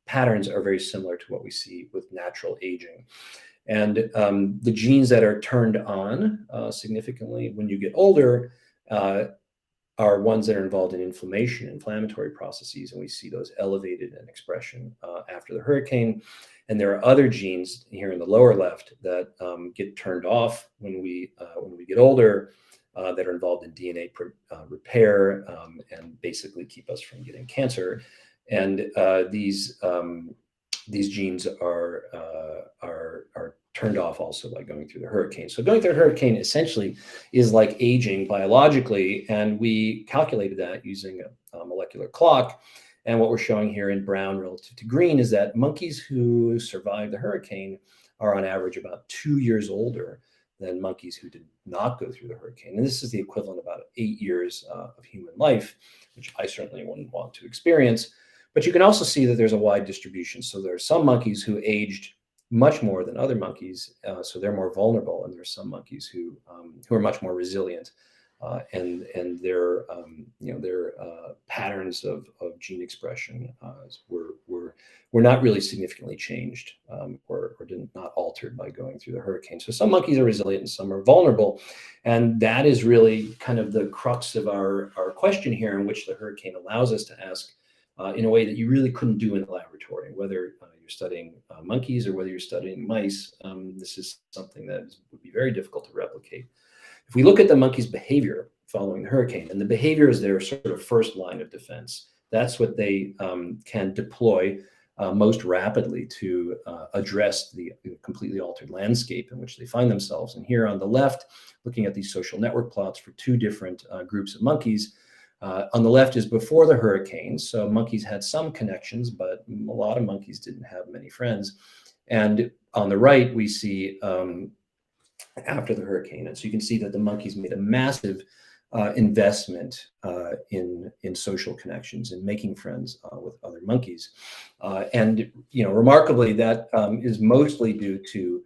patterns are very similar to what we see with natural aging. And the genes that are turned on significantly when you get older are ones that are involved in inflammatory processes, and we see those elevated in expression after the hurricane. And there are other genes here in the lower left that get turned off when we get older, that are involved in DNA repair and basically keep us from getting cancer. And these genes are turned off also by going through the hurricane. So going through a hurricane essentially is like aging biologically, and we calculated that using a molecular clock. And what we're showing here in brown relative to green is that monkeys who survived the hurricane are on average about 2 years older than monkeys who did not go through the hurricane. And this is the equivalent of about 8 years of human life, which I certainly wouldn't want to experience. But you can also see that there's a wide distribution. So there are some monkeys who aged much more than other monkeys, so they're more vulnerable, and there are some monkeys who are much more resilient, and their patterns of gene expression were not really significantly changed or not altered by going through the hurricane. So some monkeys are resilient and some are vulnerable, and that is really kind of the crux of our question here, in which the hurricane allows us to ask in a way that you really couldn't do in the laboratory, whether you're studying monkeys or whether you're studying mice. This is something that would be very difficult to replicate. If we look at the monkey's behavior following the hurricane, and the behavior is their sort of first line of defense, that's what they can deploy most rapidly to address the completely altered landscape in which they find themselves. And here on the left, looking at these social network plots for two different groups of monkeys. On the left is before the hurricane. So monkeys had some connections, but a lot of monkeys didn't have many friends. And on the right, we see after the hurricane. And so you can see that the monkeys made a massive investment in social connections and making friends with other monkeys. And remarkably, that is mostly due to,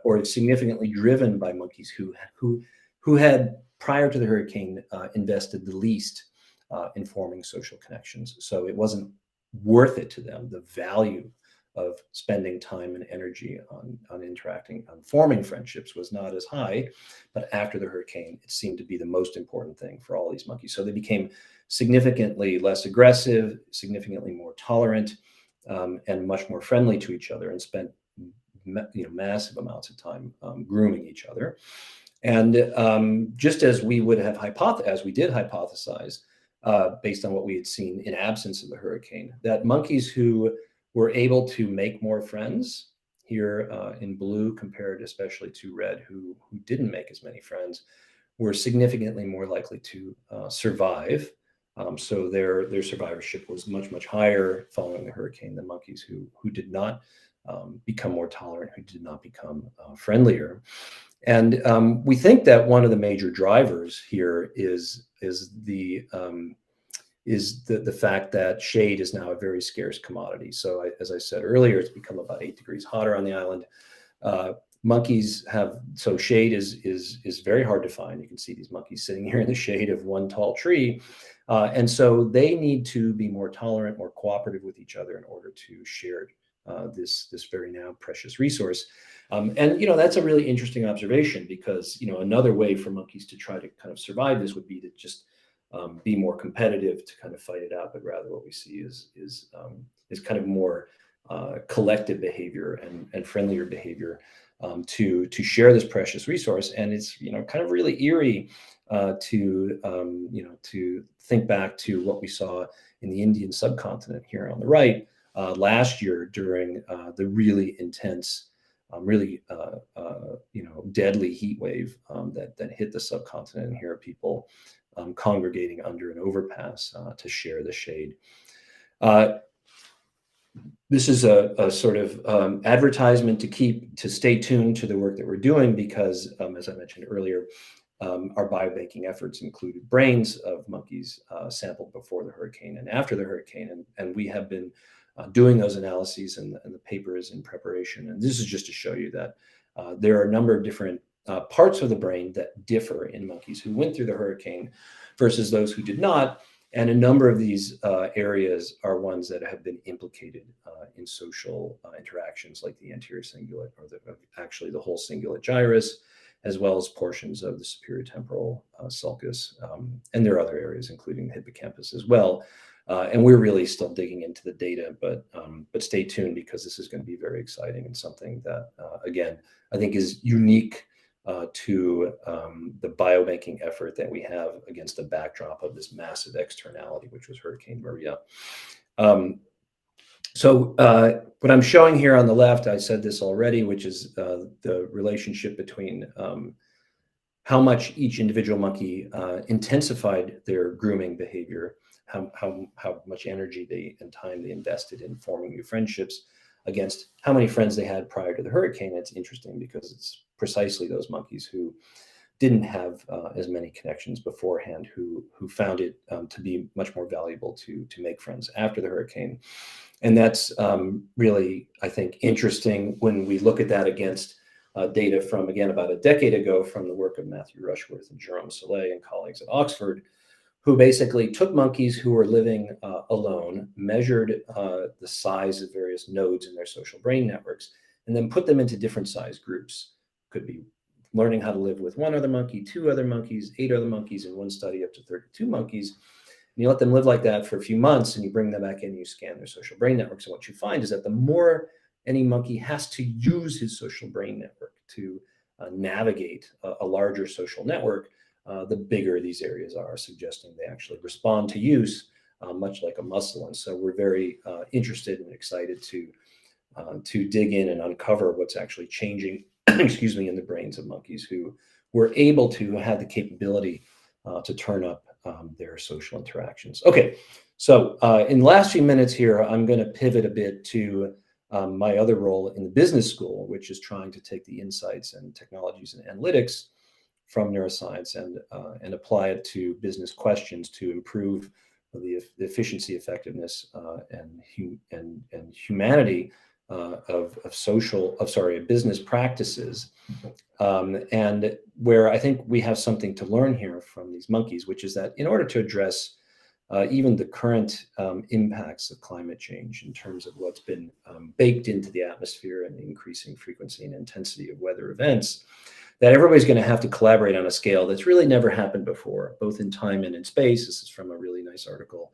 or significantly driven by monkeys who had prior to the hurricane invested the least in forming social connections. So it wasn't worth it to them. The value of spending time and energy on interacting, on forming friendships was not as high. But after the hurricane, it seemed to be the most important thing for all these monkeys. So they became significantly less aggressive, significantly more tolerant, and much more friendly to each other, and spent massive amounts of time grooming each other. And just as we would have as we did hypothesize, based on what we had seen in absence of the hurricane, that monkeys who were able to make more friends, here in blue compared especially to red, who didn't make as many friends, were significantly more likely to survive. So their survivorship was much higher following the hurricane than monkeys who did not become more tolerant, who did not become friendlier. And we think that one of the major drivers here is the fact that shade is now a very scarce commodity. So as I said earlier, it's become about 8 degrees hotter on the island. Monkeys have, so shade is very hard to find. You can see these monkeys sitting here in the shade of one tall tree. And so they need to be more tolerant, more cooperative with each other in order to share this very now precious resource. And that's a really interesting observation, because another way for monkeys to try to kind of survive this would be to just be more competitive, to kind of fight it out. But rather, what we see is kind of more collective behavior and friendlier behavior to share this precious resource. And it's kind of really eerie to think back to what we saw in the Indian subcontinent here on the right last year during the really intense, really deadly heat wave that hit the subcontinent. And here are people congregating under an overpass to share the shade. This is a sort of advertisement to stay tuned to the work that we're doing, because as I mentioned earlier, our biobanking efforts included brains of monkeys sampled before the hurricane and after the hurricane. And we have been doing those analyses, and the paper is in preparation. And this is just to show you that there are a number of different parts of the brain that differ in monkeys who went through the hurricane versus those who did not. And a number of these areas are ones that have been implicated in social interactions, like the anterior cingulate, or actually the whole cingulate gyrus, as well as portions of the superior temporal sulcus. And there are other areas, including the hippocampus as well. And we're really still digging into the data, but stay tuned, because this is going to be very exciting and something that, again, I think is unique to the biobanking effort that we have against the backdrop of this massive externality, which was Hurricane Maria. So what I'm showing here on the left, I said this already, which is the relationship between how much each individual monkey intensified their grooming behavior, how much energy and time they invested in forming new friendships, against how many friends they had prior to the hurricane. It's interesting, because it's precisely those monkeys who didn't have as many connections beforehand who found it to be much more valuable to make friends after the hurricane. And that's really, I think, interesting when we look at that against data from, again, about a decade ago, from the work of Matthew Rushworth and Jerome Soleil and colleagues at Oxford, who basically took monkeys who were living alone, measured the size of various nodes in their social brain networks, and then put them into different size groups. Could be learning how to live with one other monkey, 2 other monkeys, 8 other monkeys, in one study up to 32 monkeys. And you let them live like that for a few months, and you bring them back in, you scan their social brain networks. And what you find is that the more any monkey has to use his social brain network to navigate a larger social network, the bigger these areas are, suggesting they actually respond to use much like a muscle. And so we're very interested and excited to dig in and uncover what's actually changing, excuse me, in the brains of monkeys who were able to have the capability to turn up their social interactions. Okay, so in the last few minutes here, I'm going to pivot a bit to my other role in the business school, which is trying to take the insights and technologies and analytics from neuroscience and apply it to business questions to improve the efficiency, effectiveness, and humanity of business practices. And where I think we have something to learn here from these monkeys, which is that in order to address even the current impacts of climate change in terms of what's been baked into the atmosphere and the increasing frequency and intensity of weather events, that everybody's going to have to collaborate on a scale that's really never happened before, both in time and in space. This is from a really nice article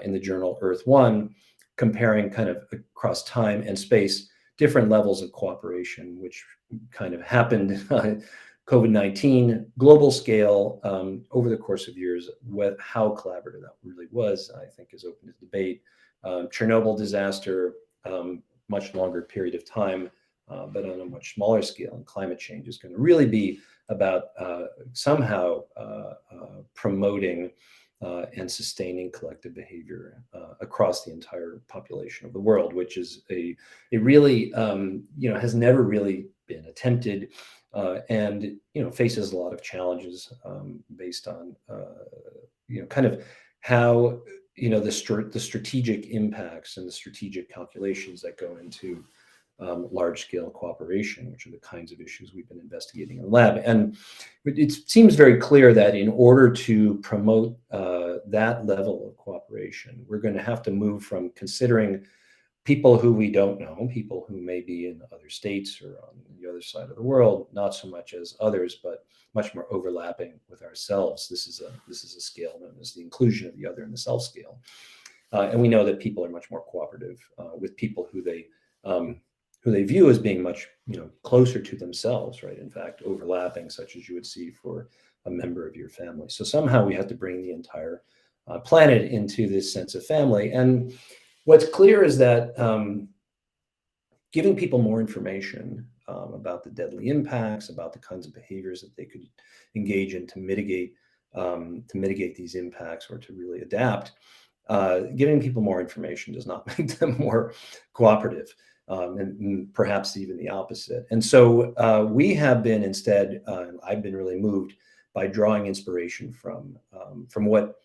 in the journal Earth One, comparing kind of across time and space different levels of cooperation, which kind of happened COVID-19 global scale over the course of years. How collaborative that really was, I think, is open to debate. Chernobyl disaster, much longer period of time, but on a much smaller scale. And climate change is going to really be about somehow promoting and sustaining collective behavior across the entire population of the world, which is a really has never really been attempted, and faces a lot of challenges based on kind of how the strategic impacts and the strategic calculations that go into large-scale cooperation, which are the kinds of issues we've been investigating in the lab. And it seems very clear that in order to promote that level of cooperation, we're going to have to move from considering people who we don't know, people who may be in other states or on the other side of the world, not so much as others, but much more overlapping with ourselves. This is a scale known as the inclusion of the other in the self scale. And we know that people are much more cooperative with people who they view as being much closer to themselves, right? In fact, overlapping, such as you would see for a member of your family. So somehow we have to bring the entire planet into this sense of family. And what's clear is that giving people more information about the deadly impacts, about the kinds of behaviors that they could engage in to mitigate these impacts or to really adapt, giving people more information does not make them more cooperative. And perhaps even the opposite. And so we have been instead, I've been really moved by drawing inspiration from what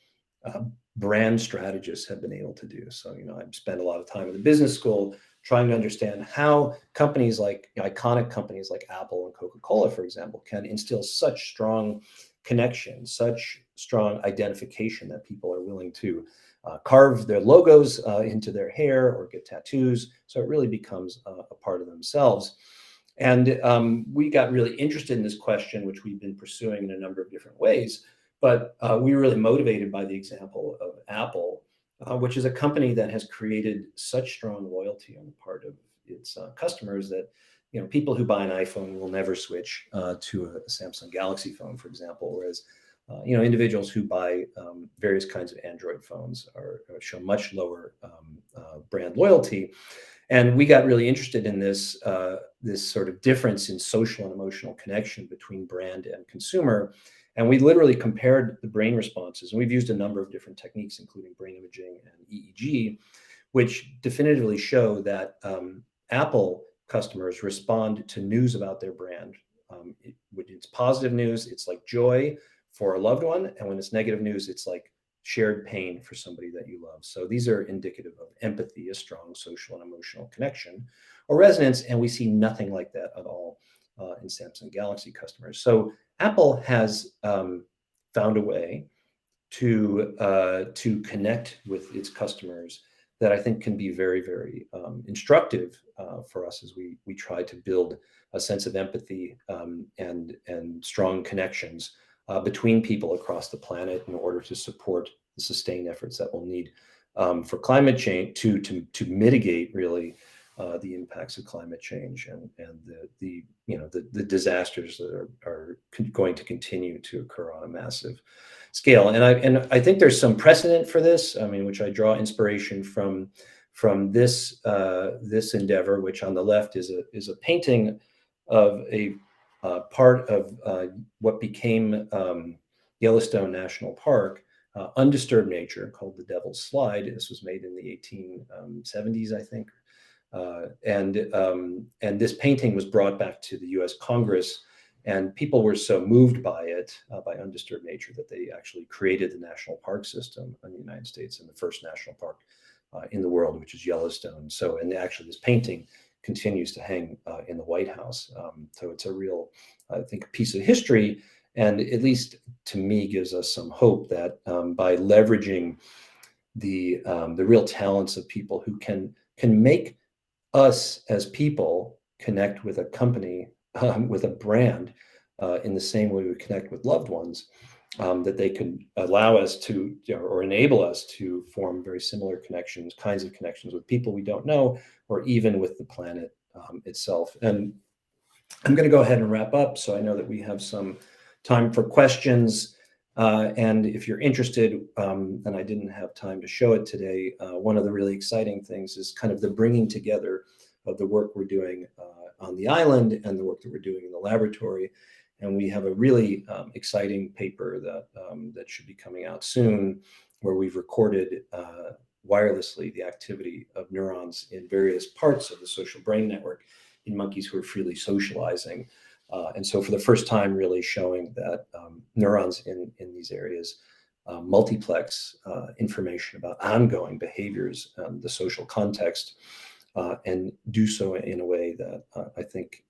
brand strategists have been able to do. So, I've spent a lot of time in the business school trying to understand how companies like iconic companies like Apple and Coca-Cola, for example, can instill such strong connection, such strong identification that people are willing to carve their logos into their hair or get tattoos. So it really becomes a part of themselves. And we got really interested in this question, which we've been pursuing in a number of different ways. But we were really motivated by the example of Apple, which is a company that has created such strong loyalty on the part of its customers that people who buy an iPhone will never switch to a Samsung Galaxy phone, for example, whereas individuals who buy various kinds of Android phones show much lower brand loyalty. And we got really interested in this sort of difference in social and emotional connection between brand and consumer. And we literally compared the brain responses. And we've used a number of different techniques, including brain imaging and EEG, which definitively show that Apple customers respond to news about their brand. When it's positive news, it's like joy for a loved one. And when it's negative news, it's like shared pain for somebody that you love. So these are indicative of empathy, a strong social and emotional connection or resonance. And we see nothing like that at all in Samsung Galaxy customers. So Apple has found a way to connect with its customers that I think can be very, very instructive for us as we try to build a sense of empathy and strong connections between people across the planet in order to support the sustained efforts that we'll need for climate change to mitigate really the impacts of climate change and the disasters that are going to continue to occur on a massive scale. And I think there's some precedent for this. I mean, which I draw inspiration from this endeavor, which on the left is a painting of a part of what became Yellowstone National Park, undisturbed nature, called the Devil's Slide. This was made in the 1870s, I think. And this painting was brought back to the U.S. Congress, and people were so moved by it, by undisturbed nature, that they actually created the national park system in the United States, and the first national park in the world, which is Yellowstone. So, and actually, this painting continues to hang in the White House. So it's a real, I think, piece of history, and at least to me, gives us some hope that by leveraging the real talents of people who can make us as people connect with a company, with a brand, in the same way we connect with loved ones, that they can allow us to, or enable us to form very similar connections, kinds of connections with people we don't know, or even with the planet itself. And I'm going to go ahead and wrap up, so I know that we have some time for questions. And if you're interested, and I didn't have time to show it today, one of the really exciting things is kind of the bringing together of the work we're doing on the island and the work that we're doing in the laboratory. And we have a really exciting paper that should be coming out soon, where we've recorded wirelessly the activity of neurons in various parts of the social brain network in monkeys who are freely socializing. And so for the first time, really showing that neurons in these areas multiplex information about ongoing behaviors, the social context, and do so in a way that I think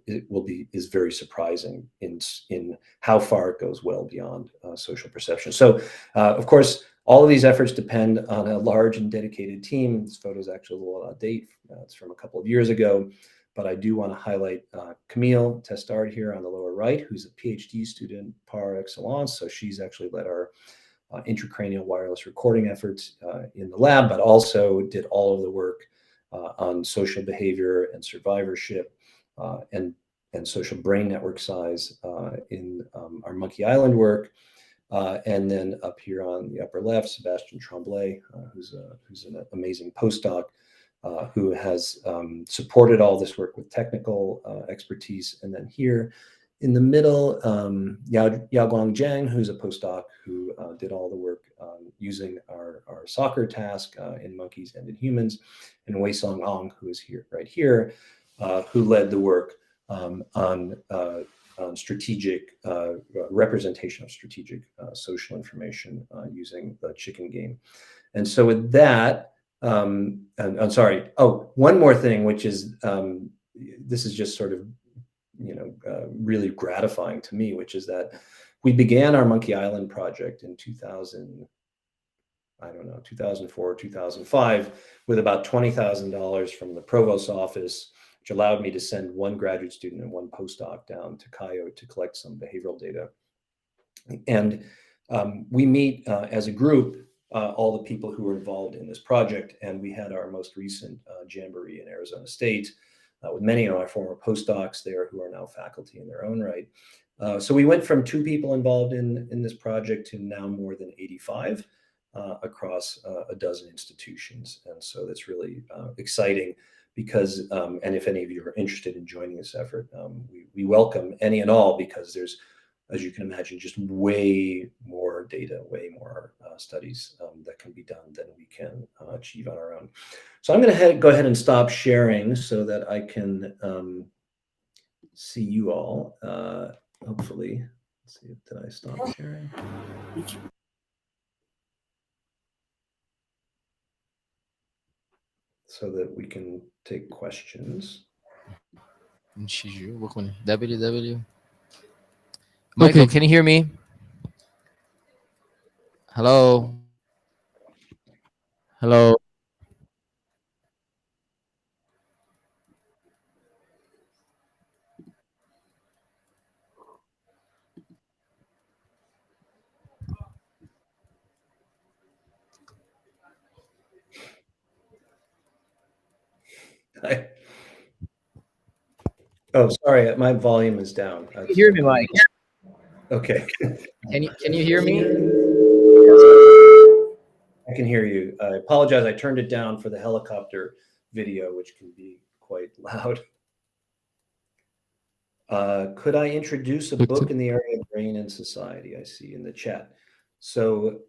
is very surprising in how far it goes well beyond social perception. So, of course, all of these efforts depend on a large and dedicated team. This photo is actually a little out of date. It's from a couple of years ago. But I do want to highlight Camille Testard here on the lower right, who's a PhD student par excellence. So she's actually led our intracranial wireless recording efforts in the lab, but also did all of the work on social behavior and survivorship, and social brain network size in our Monkey Island work. And then up here on the upper left, Sebastian Tremblay, who's an amazing postdoc, who has supported all this work with technical expertise. And then here in the middle, Yaoguang Zhang, who's a postdoc who did all the work using our soccer task in monkeys and in humans, and Weisong Ong, who is here, right here, who led the work on strategic representation of strategic social information using the chicken game. And so with that, I'm sorry. Oh, one more thing, which is this is just sort of really gratifying to me, which is that we began our Monkey Island project in 2004, 2005, with about $20,000 from the provost's office, which allowed me to send one graduate student and one postdoc down to Cayo to collect some behavioral data. And we meet as a group, all the people who were involved in this project, and we had our most recent jamboree in Arizona State with many of our former postdocs there who are now faculty in their own right. So we went from 2 people involved in this project to now more than 85 across a dozen institutions. And so that's really exciting because, and if any of you are interested in joining this effort, we welcome any and all, because there's, as you can imagine, just way more data, way more studies that can be done than we can achieve on our own. So I'm going to go ahead and stop sharing so that I can see you all, hopefully. Let's see, did I stop sharing? So that we can take questions. WW. Michael, Okay. can you hear me? Hello? Hello? Oh, sorry, my volume is down. Can you hear me, Mike? Okay. Can you hear me? I can hear you. I apologize. I turned it down for the helicopter video, which can be quite loud. Could I introduce a book in the area of brain and society? I see in the chat. So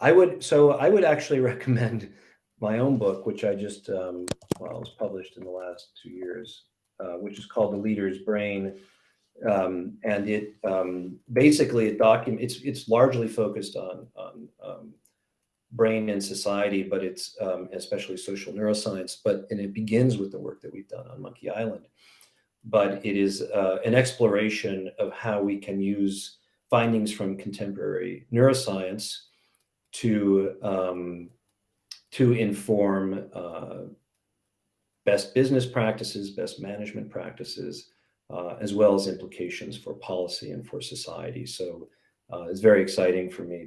I would actually recommend my own book, which I just, well, it was published in the last 2 years, which is called The Leader's Brain. And it basically it's largely focused on brain and society, but it's especially social neuroscience. And it begins with the work that we've done on Monkey Island. But it is an exploration of how we can use findings from contemporary neuroscience to inform best business practices, best management practices, as well as implications for policy and for society. So it's very exciting for me